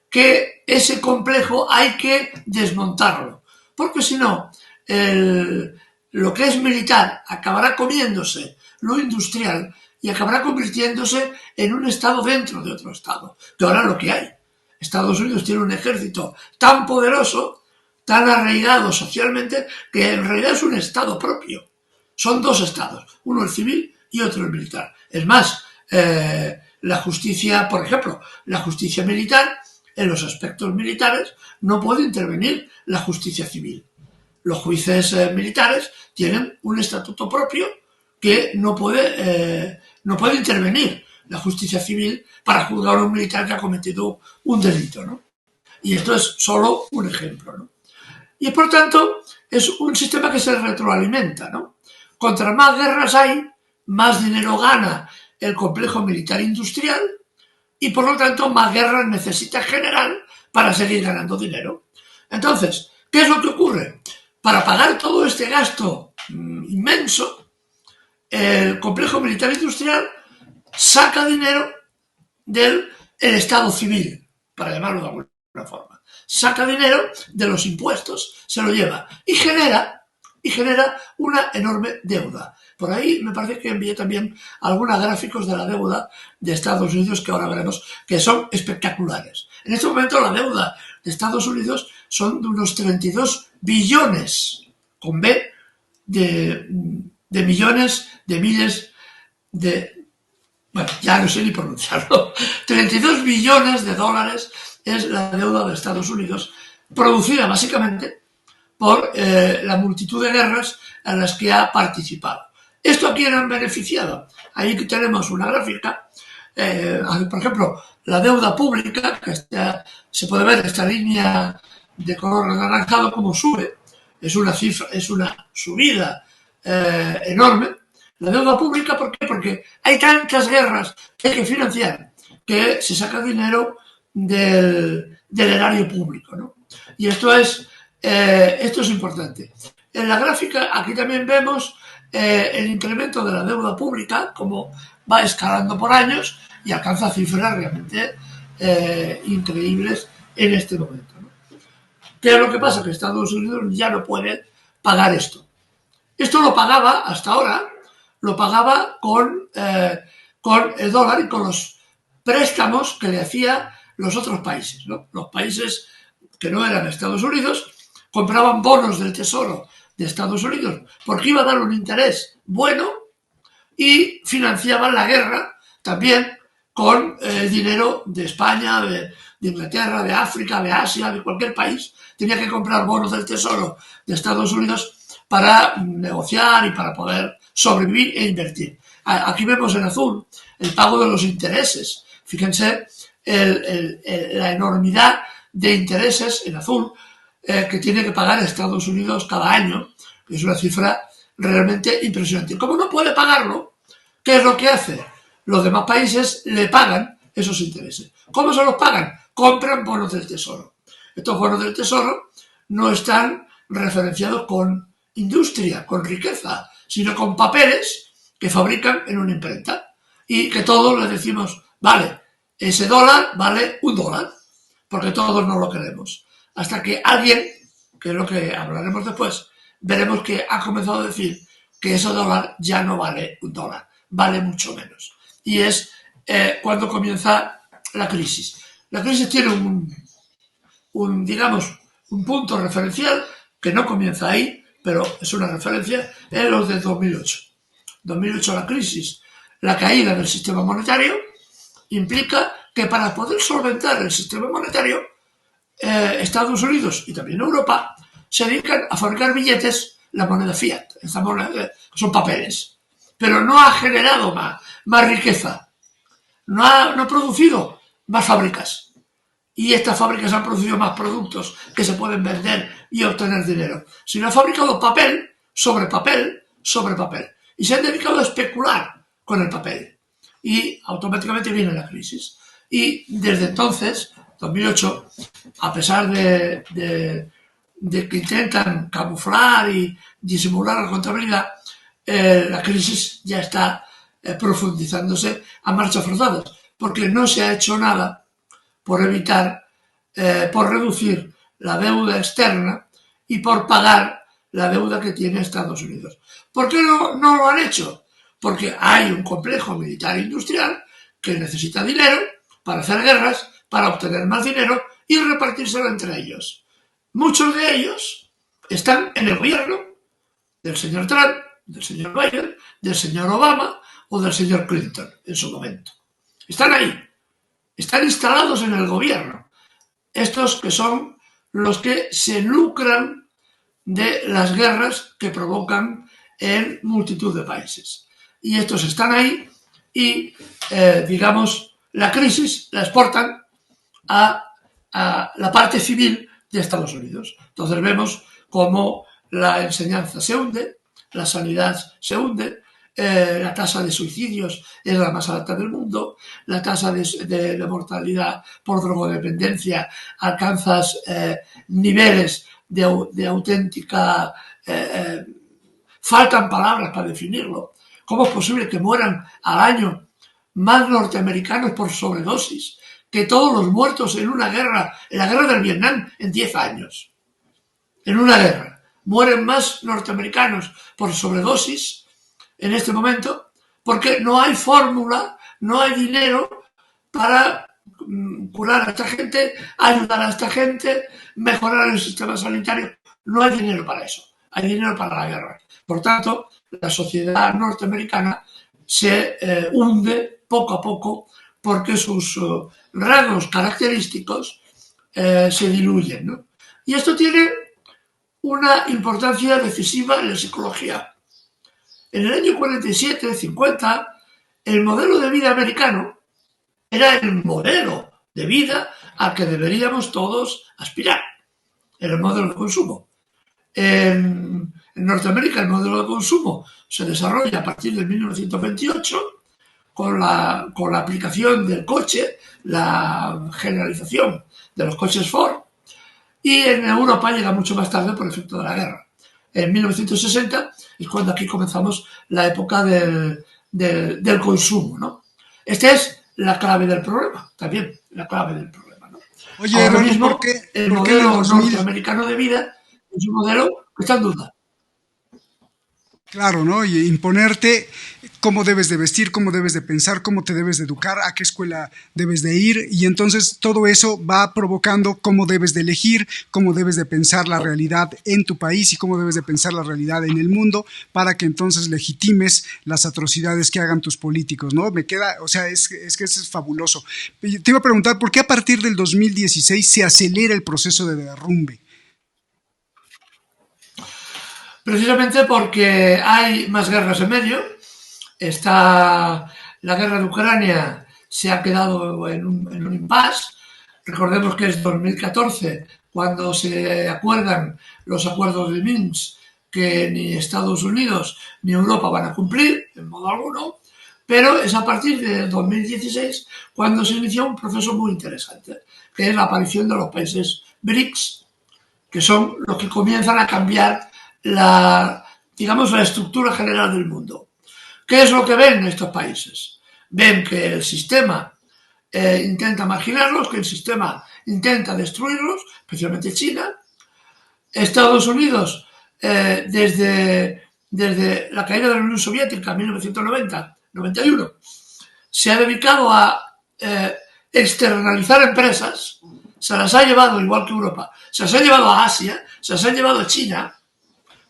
que ese complejo hay que desmontarlo, porque si no, lo que es militar acabará comiéndose lo industrial y acabará convirtiéndose en un Estado dentro de otro Estado, que ahora es lo que hay. Estados Unidos tiene un ejército tan poderoso, tan arraigado socialmente, que en realidad es un Estado propio. Son dos Estados, uno el civil y otro el militar. Es más, la justicia, por ejemplo, la justicia militar, en los aspectos militares, no puede intervenir la justicia civil. Los jueces militares tienen un estatuto propio que no puede intervenir la justicia civil para juzgar a un militar que ha cometido un delito, ¿no? Y esto es solo un ejemplo, ¿no? Y por tanto es un sistema que se retroalimenta, ¿no? Contra más guerras hay, más dinero gana el complejo militar industrial y por lo tanto más guerras necesita generar para seguir ganando dinero. Entonces, ¿qué es lo que ocurre? Para pagar todo este gasto inmenso, el complejo militar industrial saca dinero del Estado civil, para llamarlo de alguna forma. Saca dinero de los impuestos, se lo lleva y genera una enorme deuda. Por ahí me parece que envié también algunos gráficos de la deuda de Estados Unidos que ahora veremos, que son espectaculares. En este momento la deuda de Estados Unidos son de unos 32 billones, con B, de millones, de miles, bueno, ya no sé ni pronunciarlo. 32 billones de dólares es la deuda de Estados Unidos, producida básicamente por la multitud de guerras en las que ha participado. ¿Esto a quién han beneficiado? Ahí tenemos una gráfica, por ejemplo, la deuda pública, que se puede ver esta línea de color anaranjado como sube, es una subida enorme. La deuda pública, ¿por qué? Porque hay tantas guerras que hay que financiar que se saca dinero del erario público, ¿no? Y esto es importante. En la gráfica aquí también vemos el incremento de la deuda pública, como va escalando por años y alcanza cifras realmente increíbles en este momento, ¿no? ¿Qué es lo que pasa? Que Estados Unidos ya no puede pagar esto. Esto lo pagaba hasta ahora, lo pagaba con el dólar y con los préstamos que le hacía los otros países, ¿no? Los países que no eran Estados Unidos compraban bonos del Tesoro de Estados Unidos porque iba a dar un interés bueno y financiaban la guerra también con el dinero de España, de Inglaterra, de África, de Asia, de cualquier país. Tenía que comprar bonos del Tesoro de Estados Unidos para negociar y para poder sobrevivir e invertir. Aquí vemos en azul el pago de los intereses. Fíjense la enormidad de intereses en azul que tiene que pagar Estados Unidos cada año, que es una cifra realmente impresionante. Como no puede pagarlo, ¿qué es lo que hace? Los demás países le pagan esos intereses. ¿Cómo se los pagan? Compran bonos del Tesoro. Estos bonos del Tesoro no están referenciados con industria, con riqueza, sino con papeles que fabrican en una imprenta y que todos les decimos, vale, ese dólar vale $1, porque todos no lo queremos. Hasta que alguien, que es lo que hablaremos después, veremos que ha comenzado a decir que ese dólar ya no vale $1, vale mucho menos. Y es cuando comienza la crisis. La crisis tiene un punto referencial que no comienza ahí, pero es una referencia en los de 2008. 2008 la crisis, la caída del sistema monetario, implica que para poder solventar el sistema monetario, Estados Unidos y también Europa se dedican a fabricar billetes, la moneda fiat, esta moneda, son papeles, pero no ha generado más riqueza, no ha producido más fábricas. Y estas fábricas han producido más productos que se pueden vender y obtener dinero. Sino ha fabricado papel sobre papel sobre papel. Y se han dedicado a especular con el papel. Y automáticamente viene la crisis. Y desde entonces, 2008, a pesar de que intentan camuflar y disimular la contabilidad, la crisis ya está profundizándose a marchas forzadas. Porque no se ha hecho nada por evitar, por reducir la deuda externa y por pagar la deuda que tiene Estados Unidos. ¿Por qué no lo han hecho? Porque hay un complejo militar industrial que necesita dinero para hacer guerras, para obtener más dinero y repartírselo entre ellos. Muchos de ellos están en el gobierno del señor Trump, del señor Biden, del señor Obama o del señor Clinton en su momento. Están ahí, están instalados en el gobierno. Estos que son los que se lucran de las guerras que provocan en multitud de países. Y estos están ahí y, digamos, la crisis la exportan a la parte civil de Estados Unidos. Entonces vemos cómo la enseñanza se hunde, la sanidad se hunde, la tasa de suicidios es la más alta del mundo, la tasa de mortalidad por drogodependencia alcanza niveles de auténtica... faltan palabras para definirlo. ¿Cómo es posible que mueran al año más norteamericanos por sobredosis que todos los muertos en una guerra, en la guerra del Vietnam, en 10 años? En una guerra mueren más norteamericanos por sobredosis en este momento porque no hay fórmula, no hay dinero para curar a esta gente, ayudar a esta gente, mejorar el sistema sanitario. No hay dinero para eso, hay dinero para la guerra. Por tanto, la sociedad norteamericana se hunde poco a poco porque sus rasgos característicos se diluyen, ¿no? Y esto tiene una importancia decisiva en la psicología. En el año 47, 50, el modelo de vida americano era el modelo de vida al que deberíamos todos aspirar. Era el modelo de consumo. En Norteamérica el modelo de consumo se desarrolla a partir de 1928 con la aplicación del coche, la generalización de los coches Ford, y en Europa llega mucho más tarde por efecto de la guerra. En 1960 es cuando aquí comenzamos la época del consumo, ¿no? Esta es la clave del problema, también la clave del problema, ¿no? Oye, ahora Ronnie, mismo, ¿por qué el en el modelo 2000? norteamericano de vida es un modelo que está en duda. Claro, ¿no? Y imponerte cómo debes de vestir, cómo debes de pensar, cómo te debes de educar, a qué escuela debes de ir, y entonces todo eso va provocando cómo debes de elegir, cómo debes de pensar la realidad en tu país y cómo debes de pensar la realidad en el mundo para que entonces legitimes las atrocidades que hagan tus políticos, ¿no? Me queda, o sea, es que eso es fabuloso. Te iba a preguntar, ¿por qué a partir del 2016 se acelera el proceso de derrumbe? Precisamente porque hay más guerras en medio. Está la guerra de Ucrania, se ha quedado en un impasse. Recordemos que es 2014 cuando se acuerdan los acuerdos de Minsk que ni Estados Unidos ni Europa van a cumplir en modo alguno, pero es a partir de 2016 cuando se inicia un proceso muy interesante, que es la aparición de los países BRICS, que son los que comienzan a cambiar la estructura general del mundo. ¿Qué es lo que ven estos países? Ven que el sistema intenta marginarlos, que el sistema intenta destruirlos, especialmente China. Estados Unidos, desde la caída de la Unión Soviética en 1990-91, se ha dedicado a externalizar empresas, se las ha llevado, igual que Europa, se las ha llevado a Asia, se las ha llevado a China.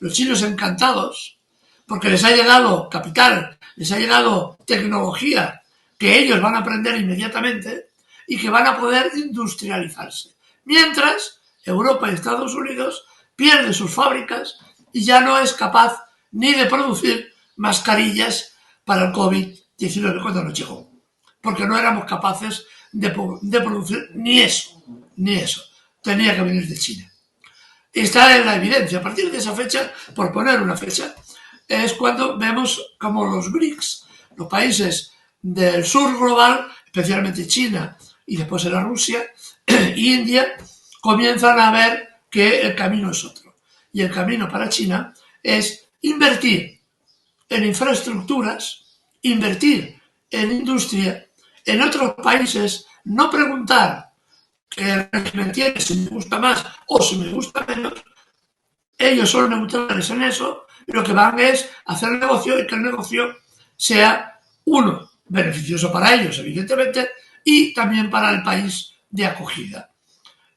Los chinos encantados, porque les ha llegado capital, les ha llegado tecnología que ellos van a aprender inmediatamente y que van a poder industrializarse. Mientras, Europa y Estados Unidos pierden sus fábricas y ya no es capaz ni de producir mascarillas para el COVID-19 cuando nos llegó, porque no éramos capaces de producir ni eso. Tenía que venir de China. Está en la evidencia. A partir de esa fecha, por poner una fecha, es cuando vemos como los BRICS, los países del sur global, especialmente China y después era Rusia y India, comienzan a ver que el camino es otro. Y el camino para China es invertir en infraestructuras, invertir en industria, en otros países, no preguntar que el régimen tiene si me gusta más o si me gusta menos, ellos son neutrales en eso, y lo que van es hacer el negocio y que el negocio sea, uno, beneficioso para ellos, evidentemente, y también para el país de acogida.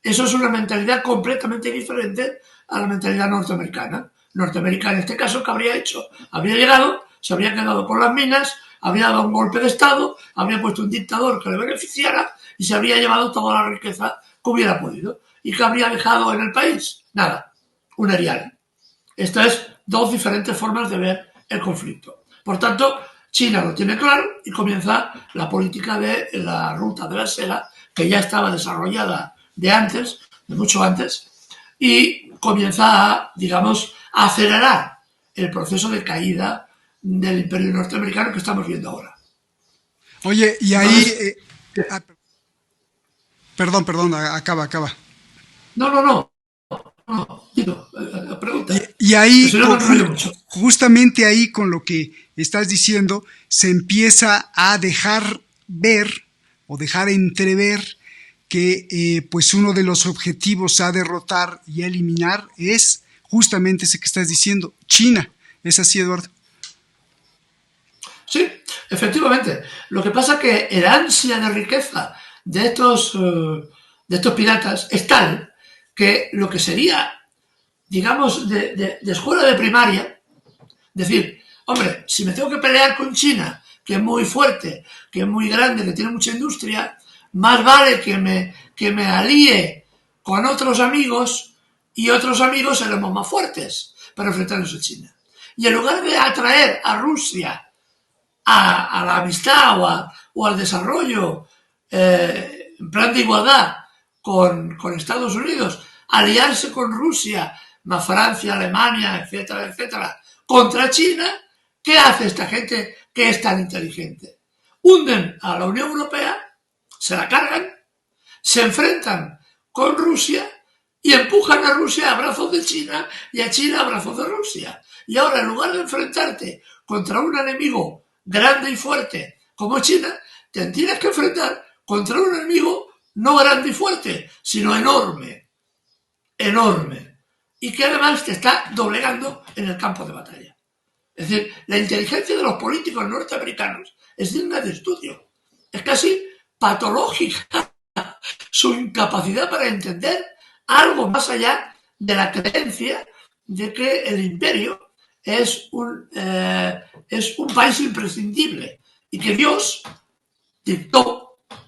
Eso es una mentalidad completamente diferente a la mentalidad norteamericana. Norteamérica, en este caso, ¿qué habría hecho? Habría llegado, se habría quedado con las minas, habría dado un golpe de Estado, habría puesto un dictador que le beneficiara y se habría llevado toda la riqueza que hubiera podido. ¿Y qué habría dejado en el país? Nada, un erial. Estas es dos diferentes formas de ver el conflicto. Por tanto, China lo tiene claro y comienza la política de la ruta de la seda, que ya estaba desarrollada de antes, de mucho antes, y comienza a, digamos, a acelerar el proceso de caída del imperio norteamericano que estamos viendo ahora. Oye, y ahí... perdón, acaba. No, digo, pregunta. Y ahí, si no, justamente ahí con lo que estás diciendo, se empieza a dejar ver o dejar entrever que pues uno de los objetivos a derrotar y a eliminar es justamente ese que estás diciendo, China. ¿Es así, Eduardo? Sí, efectivamente. Lo que pasa es que el ansia de riqueza de estos piratas es tal que lo que sería, digamos, de escuela de primaria, decir, hombre, si me tengo que pelear con China, que es muy fuerte, que es muy grande, que tiene mucha industria, más vale que me alíe con otros amigos y otros amigos seremos más fuertes para enfrentarnos a China. Y en lugar de atraer a Rusia a la amistad o al desarrollo en plan de igualdad con Estados Unidos, aliarse con Rusia, más Francia, Alemania, etcétera, contra China, ¿qué hace esta gente que es tan inteligente? Hunden a la Unión Europea, se la cargan, se enfrentan con Rusia y empujan a Rusia a brazos de China y a China a brazos de Rusia. Y ahora, en lugar de enfrentarte contra un enemigo grande y fuerte como China, te tienes que enfrentar contra un enemigo no grande y fuerte, sino enorme, y que además te está doblegando en el campo de batalla. Es decir, la inteligencia de los políticos norteamericanos es digna de estudio. Es casi patológica su incapacidad para entender algo más allá de la creencia de que el imperio es un país imprescindible y que Dios dictó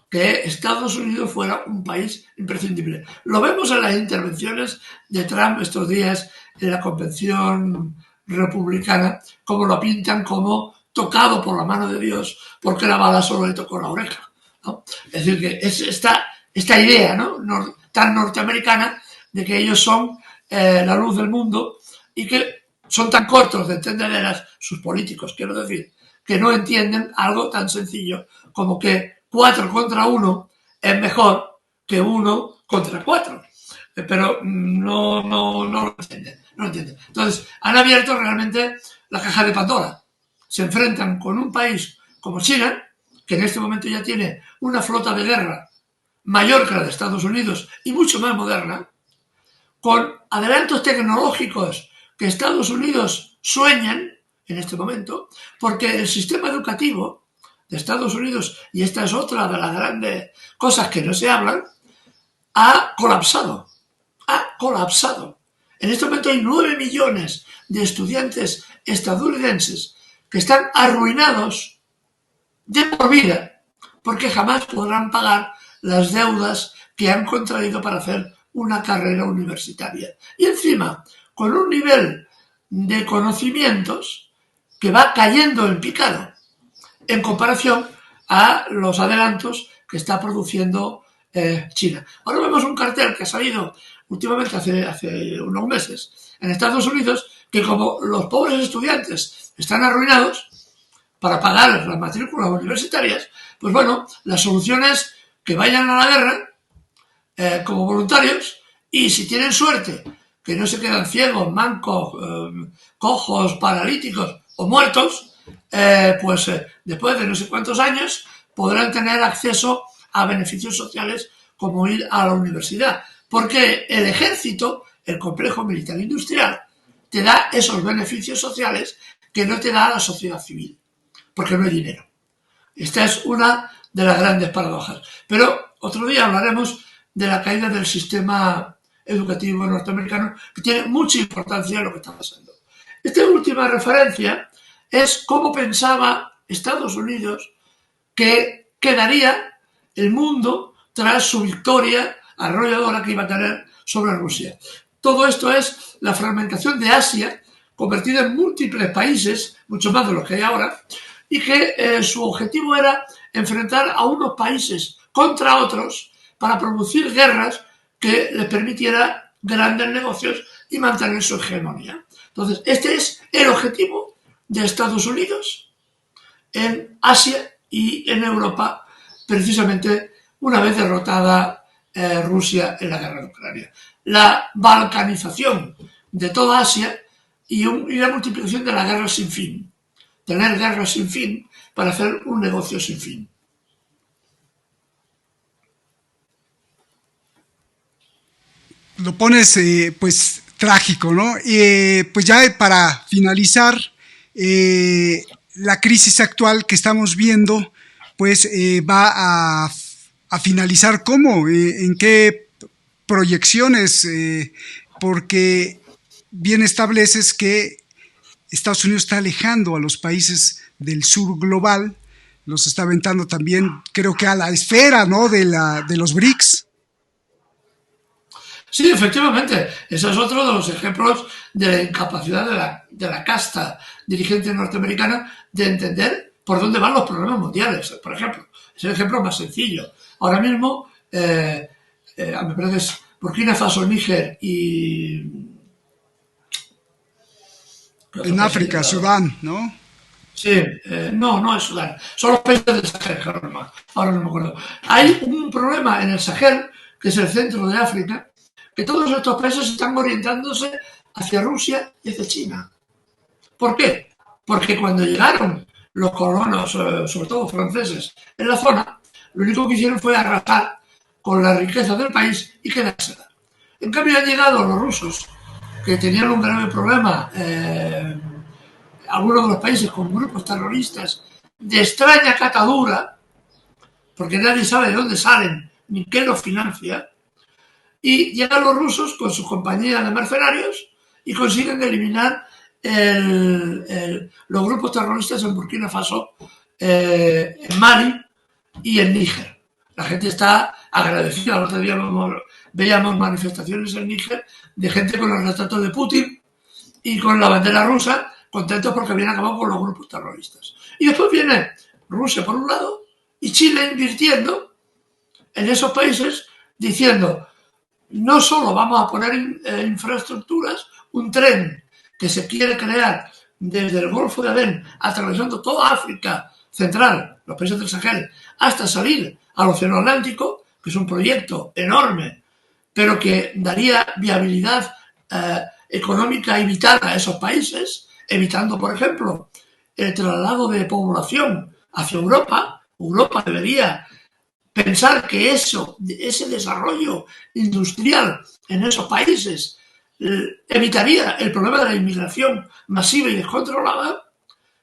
que Estados Unidos fuera un país imprescindible. Lo vemos en las intervenciones de Trump estos días en la convención republicana, como lo pintan como tocado por la mano de Dios, porque la bala solo le tocó la oreja, ¿no? Es decir, que es esta idea, ¿no? Tan norteamericana de que ellos son la luz del mundo y que son tan cortos de entender sus políticos, quiero decir, que no entienden algo tan sencillo como que 4 contra 1 es mejor que 1 contra 4. Pero no lo entienden. Entonces, han abierto realmente la caja de Pandora. Se enfrentan con un país como China, que en este momento ya tiene una flota de guerra mayor que la de Estados Unidos y mucho más moderna, con adelantos tecnológicos que Estados Unidos sueñan en este momento, porque el sistema educativo de Estados Unidos, y esta es otra de las grandes cosas que no se hablan, ha colapsado. En este momento hay 9 millones de estudiantes estadounidenses que están arruinados de por vida porque jamás podrán pagar las deudas que han contraído para hacer una carrera universitaria. Y encima, con un nivel de conocimientos que va cayendo en picado en comparación a los adelantos que está produciendo China. Ahora vemos un cartel que ha salido últimamente hace unos meses en Estados Unidos, que como los pobres estudiantes están arruinados para pagar las matrículas universitarias, pues bueno, la solución es que vayan a la guerra como voluntarios y si tienen suerte, que no se quedan ciegos, mancos, cojos, paralíticos o muertos, después de no sé cuántos años podrán tener acceso a beneficios sociales como ir a la universidad. Porque el ejército, el complejo militar industrial, te da esos beneficios sociales que no te da la sociedad civil, porque no hay dinero. Esta es una de las grandes paradojas. Pero otro día hablaremos de la caída del sistema educativo norteamericano, que tiene mucha importancia en lo que está pasando. Esta última referencia es cómo pensaba Estados Unidos que quedaría el mundo tras su victoria arrolladora que iba a tener sobre Rusia. Todo esto es la fragmentación de Asia, convertida en múltiples países, mucho más de los que hay ahora, y que su objetivo era enfrentar a unos países contra otros para producir guerras que les permitiera grandes negocios y mantener su hegemonía. Entonces, este es el objetivo de Estados Unidos en Asia y en Europa, precisamente una vez derrotada Rusia en la guerra de Ucrania. La balcanización de toda Asia y la multiplicación de las guerras sin fin. Tener guerras sin fin para hacer un negocio sin fin. Lo pones, pues, trágico, ¿no? Pues ya para finalizar, la crisis actual que estamos viendo, pues va a finalizar ¿cómo? ¿En qué proyecciones? Porque bien estableces que Estados Unidos está alejando a los países del sur global, los está aventando también, creo que a la esfera, ¿no? de los BRICS. Sí, efectivamente, ese es otro de los ejemplos de la incapacidad de la casta dirigente norteamericana de entender por dónde van los problemas mundiales. Por ejemplo, es el ejemplo más sencillo. Ahora mismo, me parece que es Burkina Faso, Níger y... En África, Sudán, ¿no? Sí, no es Sudán. Son los países del Sahel, ahora no me acuerdo. Hay un problema en el Sahel, que es el centro de África, que todos estos países están orientándose hacia Rusia y hacia China. ¿Por qué? Porque cuando llegaron los colonos, sobre todo franceses, en la zona, lo único que hicieron fue arrasar con la riqueza del país y quedársela. En cambio han llegado los rusos, que tenían un grave problema, algunos de los países con grupos terroristas de extraña catadura, porque nadie sabe de dónde salen ni qué los financia, y llegan los rusos con su compañía de mercenarios y consiguen eliminar los grupos terroristas en Burkina Faso, en Mali y en Níger. La gente está agradecida. El otro día veíamos manifestaciones en Níger de gente con el retrato de Putin y con la bandera rusa, contentos porque habían acabado con los grupos terroristas. Y después viene Rusia por un lado y Chile invirtiendo en esos países, diciendo: no solo vamos a poner infraestructuras, un tren que se quiere crear desde el Golfo de Adén, atravesando toda África Central, los países del Sahel, hasta salir al Océano Atlántico, que es un proyecto enorme, pero que daría viabilidad económica y vital a esos países, evitando, por ejemplo, el traslado de población hacia Europa. Europa debería pensar que ese desarrollo industrial en esos países evitaría el problema de la inmigración masiva y descontrolada,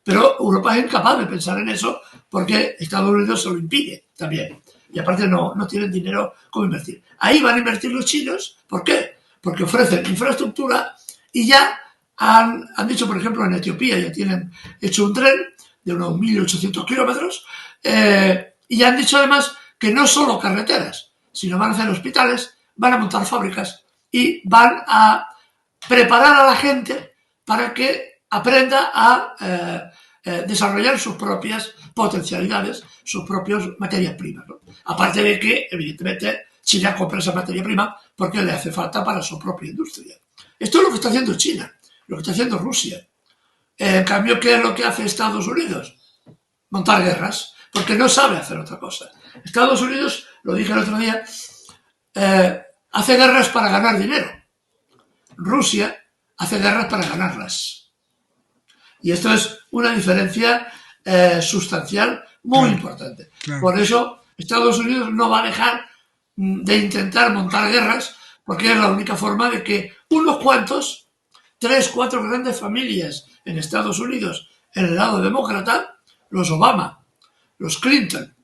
pero Europa es incapaz de pensar en eso porque Estados Unidos se lo impide también. Y aparte no tienen dinero como invertir. Ahí van a invertir los chinos. ¿Por qué? Porque ofrecen infraestructura y ya han dicho, por ejemplo, en Etiopía ya tienen hecho un tren de unos 1.800 kilómetros y ya han dicho además que no solo carreteras, sino van a hacer hospitales, van a montar fábricas y van a preparar a la gente para que aprenda a desarrollar sus propias potencialidades, sus propias materias primas, ¿no? Aparte de que, evidentemente, China compra esa materia prima porque le hace falta para su propia industria. Esto es lo que está haciendo China, lo que está haciendo Rusia. En cambio, ¿qué es lo que hace Estados Unidos? Montar guerras, porque no sabe hacer otra cosa. Estados Unidos, lo dije el otro día, hace guerras para ganar dinero. Rusia hace guerras para ganarlas. Y esto es una diferencia sustancial muy importante. Claro. Por eso Estados Unidos no va a dejar de intentar montar guerras, porque es la única forma de que unos cuantos 3, 4 grandes familias en Estados Unidos en el lado demócrata, los Obama, los Clinton,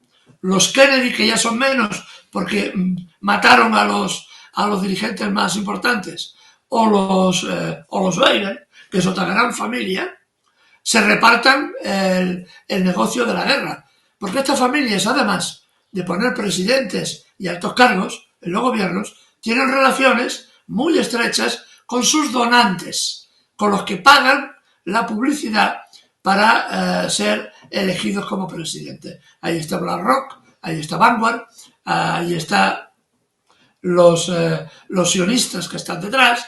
los Kennedy, que ya son menos porque mataron a los dirigentes más importantes, o los Biden, que es otra gran familia, se repartan el negocio de la guerra. Porque estas familias, además de poner presidentes y altos cargos en los gobiernos, tienen relaciones muy estrechas con sus donantes, con los que pagan la publicidad para ser elegidos como presidente. Ahí está BlackRock, ahí está Vanguard, ahí está los sionistas que están detrás,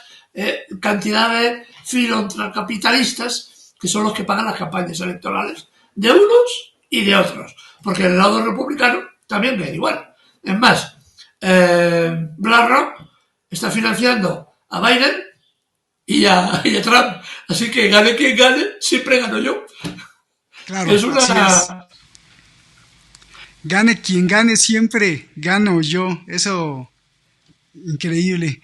cantidad de filantropicapitalistas que son los que pagan las campañas electorales de unos y de otros, porque en el lado republicano también ve igual. Es más, BlackRock está financiando a Biden y a Trump, así que gane quien gane, siempre gano yo. Claro, es una... Gane quien gane, siempre gano yo. Eso, increíble.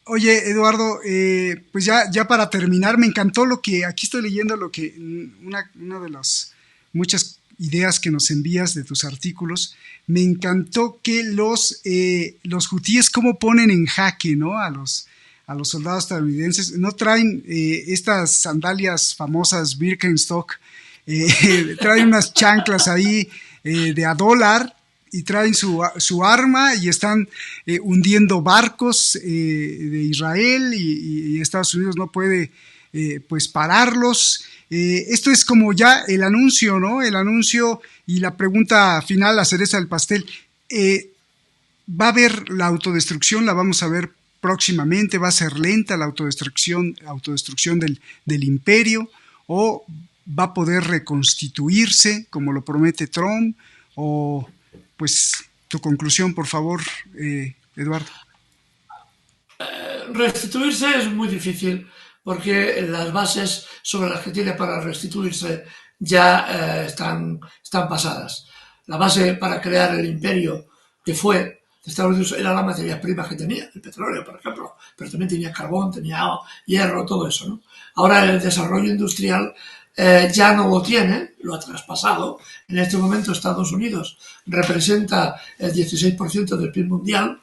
Oye, Eduardo, pues ya para terminar, me encantó lo que, aquí estoy leyendo lo que, una de las muchas ideas que nos envías de tus artículos, me encantó que los hutíes cómo ponen en jaque, ¿no? A los soldados estadounidenses, no traen estas sandalias famosas Birkenstock, traen unas chanclas ahí de $1 y traen su arma y están hundiendo barcos de Israel y Estados Unidos no puede pues pararlos. Esto es como ya el anuncio, ¿no? El anuncio y la pregunta final, la cereza del pastel. ¿Va a haber la autodestrucción? ¿La vamos a ver próximamente? ¿Va a ser lenta la autodestrucción del imperio? ¿O va a poder reconstituirse como lo promete Trump? ¿O pues tu conclusión, por favor, Eduardo? Restituirse es muy difícil porque las bases sobre las que tiene para restituirse ya están pasadas. La base para crear el imperio que fue de Estados Unidos era la materia prima que tenía, el petróleo, por ejemplo, pero también tenía carbón, tenía hierro, todo eso, ¿no? Ahora el desarrollo industrial ya no lo tiene, lo ha traspasado. En este momento Estados Unidos representa el 16% del PIB mundial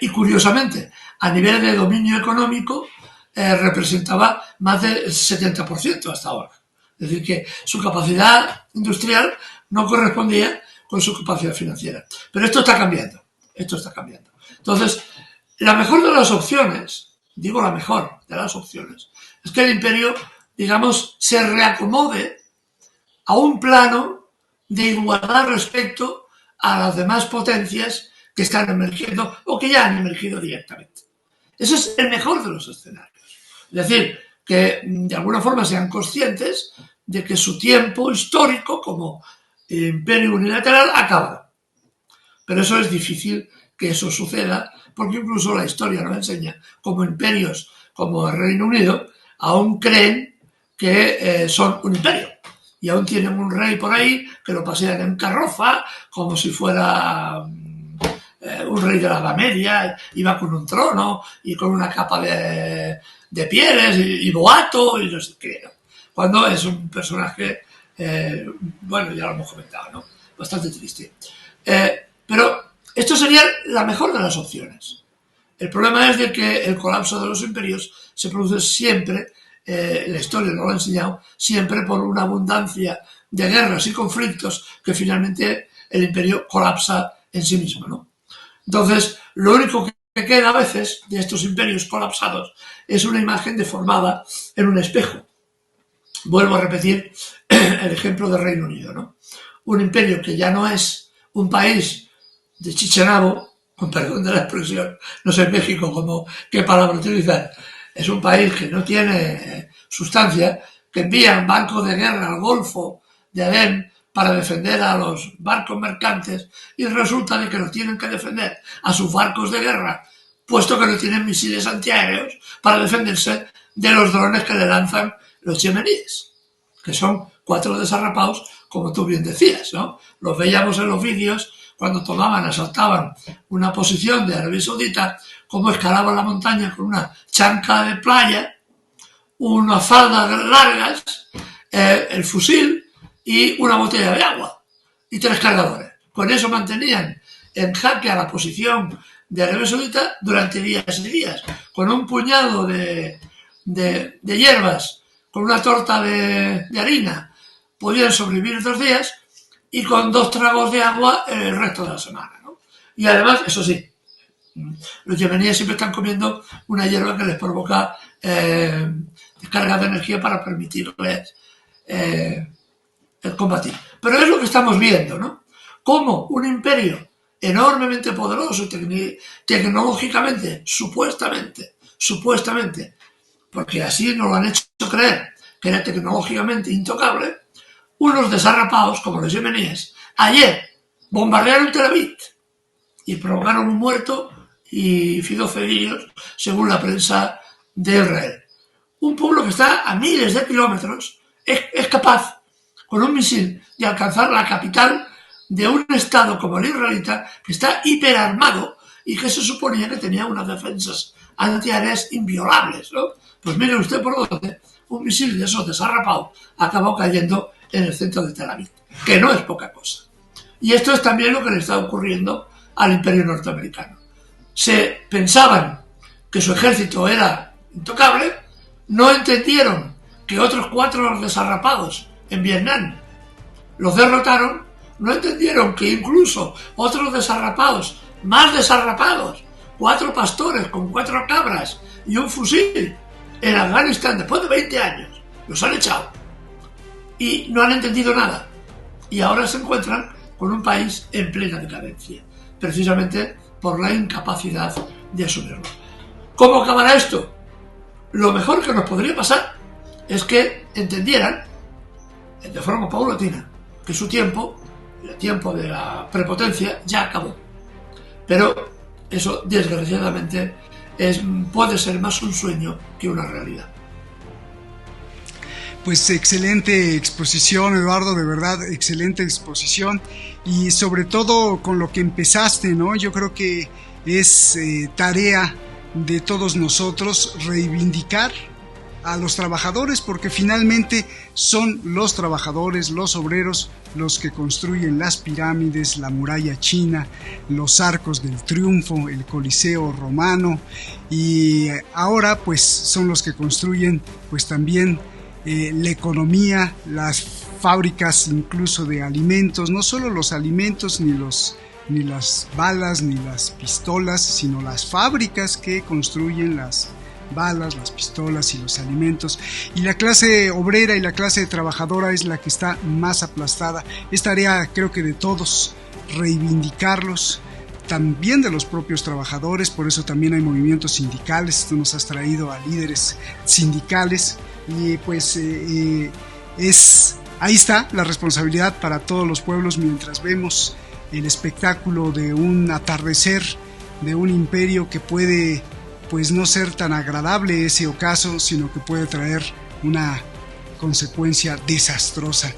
y curiosamente a nivel de dominio económico representaba más del 70% hasta ahora. Es decir, que su capacidad industrial no correspondía con su capacidad financiera. Pero esto está cambiando. Entonces, la mejor de las opciones, digo la mejor de las opciones, es que el imperio, digamos, se reacomode a un plano de igualdad respecto a las demás potencias que están emergiendo o que ya han emergido directamente. Ese es el mejor de los escenarios. Es decir, que de alguna forma sean conscientes de que su tiempo histórico como imperio unilateral acaba. Pero eso es difícil que eso suceda, porque incluso la historia nos enseña como imperios como el Reino Unido aún creen que son un imperio y aún tienen un rey por ahí que lo pasean en carroza como si fuera un rey de la Edad Media, iba con un trono y con una capa de pieles y boato y no sé qué, ¿no? Cuando es un personaje, bueno, ya lo hemos comentado, ¿no? Bastante triste. Pero esto sería la mejor de las opciones. El problema es de que el colapso de los imperios se produce siempre, la historia nos lo ha enseñado, siempre por una abundancia de guerras y conflictos que finalmente el imperio colapsa en sí mismo, ¿no? Entonces, lo único que queda a veces de estos imperios colapsados es una imagen deformada en un espejo. Vuelvo a repetir el ejemplo del Reino Unido, ¿no? Un imperio que ya no es un país de chichenabo, con perdón de la expresión, no sé en México qué palabra utilizar, es un país que no tiene sustancia, que envían barcos de guerra al Golfo de Adén para defender a los barcos mercantes y resulta de que los tienen que defender a sus barcos de guerra, puesto que no tienen misiles antiaéreos para defenderse de los drones que le lanzan los yemeníes, que son 4 desarrapados, como tú bien decías, ¿no? Los veíamos en los vídeos cuando tomaban, asaltaban una posición de Arabia Saudita, cómo escalaban la montaña con una chanca de playa, unas faldas largas, el fusil y una botella de agua y 3 cargadores. Con eso mantenían en jaque a la posición de Arabia Saudita durante días y días, con un puñado de hierbas, con una torta de harina, podían sobrevivir 2 días y con 2 tragos de agua el resto de la semana, ¿no? Y además, eso sí, los yemeníes siempre están comiendo una hierba que les provoca descarga de energía para permitirles el combatir. Pero es lo que estamos viendo, ¿no? Cómo un imperio enormemente poderoso tecnológicamente, supuestamente, porque así nos lo han hecho creer, que era tecnológicamente intocable, unos desarrapados, como los yemeníes, ayer bombardearon Tel Aviv y provocaron un muerto y 12 heridos, según la prensa de Israel. Un pueblo que está a miles de kilómetros es capaz, con un misil, de alcanzar la capital de un estado como el israelita, que está hiperarmado y que se suponía que tenía unas defensas antiaéreas inviolables, ¿no? Pues mire usted por dónde un misil de esos desarrapados acabó cayendo en el centro de Tel Aviv, que no es poca cosa. Y esto es también lo que le está ocurriendo al imperio norteamericano. Se pensaban que su ejército era intocable, no entendieron que otros 4 desarrapados en Vietnam los derrotaron, no entendieron que incluso otros desarrapados, más desarrapados, 4 pastores con 4 cabras y un fusil en Afganistán después de 20 años, los han echado y no han entendido nada, y ahora se encuentran con un país en plena decadencia, precisamente por la incapacidad de asumirlo. ¿Cómo acabará esto? Lo mejor que nos podría pasar es que entendieran de forma paulatina que su tiempo, el tiempo de la prepotencia, ya acabó. Pero eso, desgraciadamente, puede ser más un sueño que una realidad. Pues excelente exposición, Eduardo, de verdad, excelente exposición, y sobre todo con lo que empezaste, ¿no? Yo creo que es tarea de todos nosotros reivindicar a los trabajadores, porque finalmente son los trabajadores, los obreros, los que construyen las pirámides, la muralla china, los arcos del triunfo, el Coliseo romano, y ahora pues son los que construyen pues también la economía, las fábricas incluso de alimentos, no solo los alimentos ni las balas ni las pistolas, sino las fábricas que construyen las balas, las pistolas y los alimentos. Y la clase obrera y la clase trabajadora es la que está más aplastada. Es tarea, creo que de todos, reivindicarlos, también de los propios trabajadores. Por eso también hay movimientos sindicales. Tú nos has traído a líderes sindicales y pues ahí está la responsabilidad para todos los pueblos, mientras vemos el espectáculo de un atardecer de un imperio que puede pues no ser tan agradable ese ocaso, sino que puede traer una consecuencia desastrosa.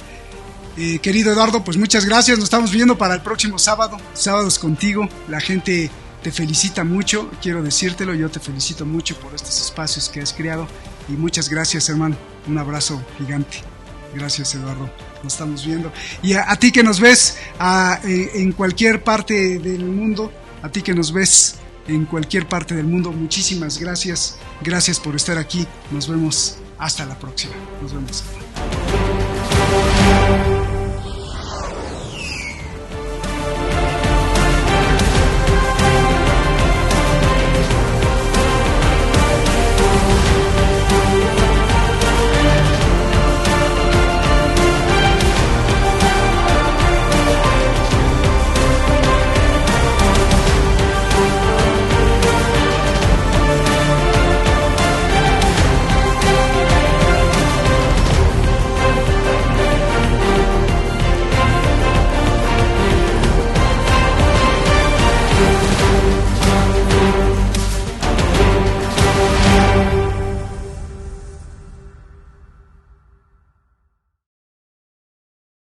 Querido Eduardo, pues muchas gracias, nos estamos viendo para el próximo sábado, sábados contigo. La gente te felicita mucho, quiero decírtelo, yo te felicito mucho por estos espacios que has creado, y muchas gracias, hermano, un abrazo gigante. Gracias, Eduardo, nos estamos viendo. Y a ti que nos ves en cualquier parte del mundo, a ti que nos ves en cualquier parte del mundo, muchísimas gracias, gracias por estar aquí, nos vemos hasta la próxima, nos vemos.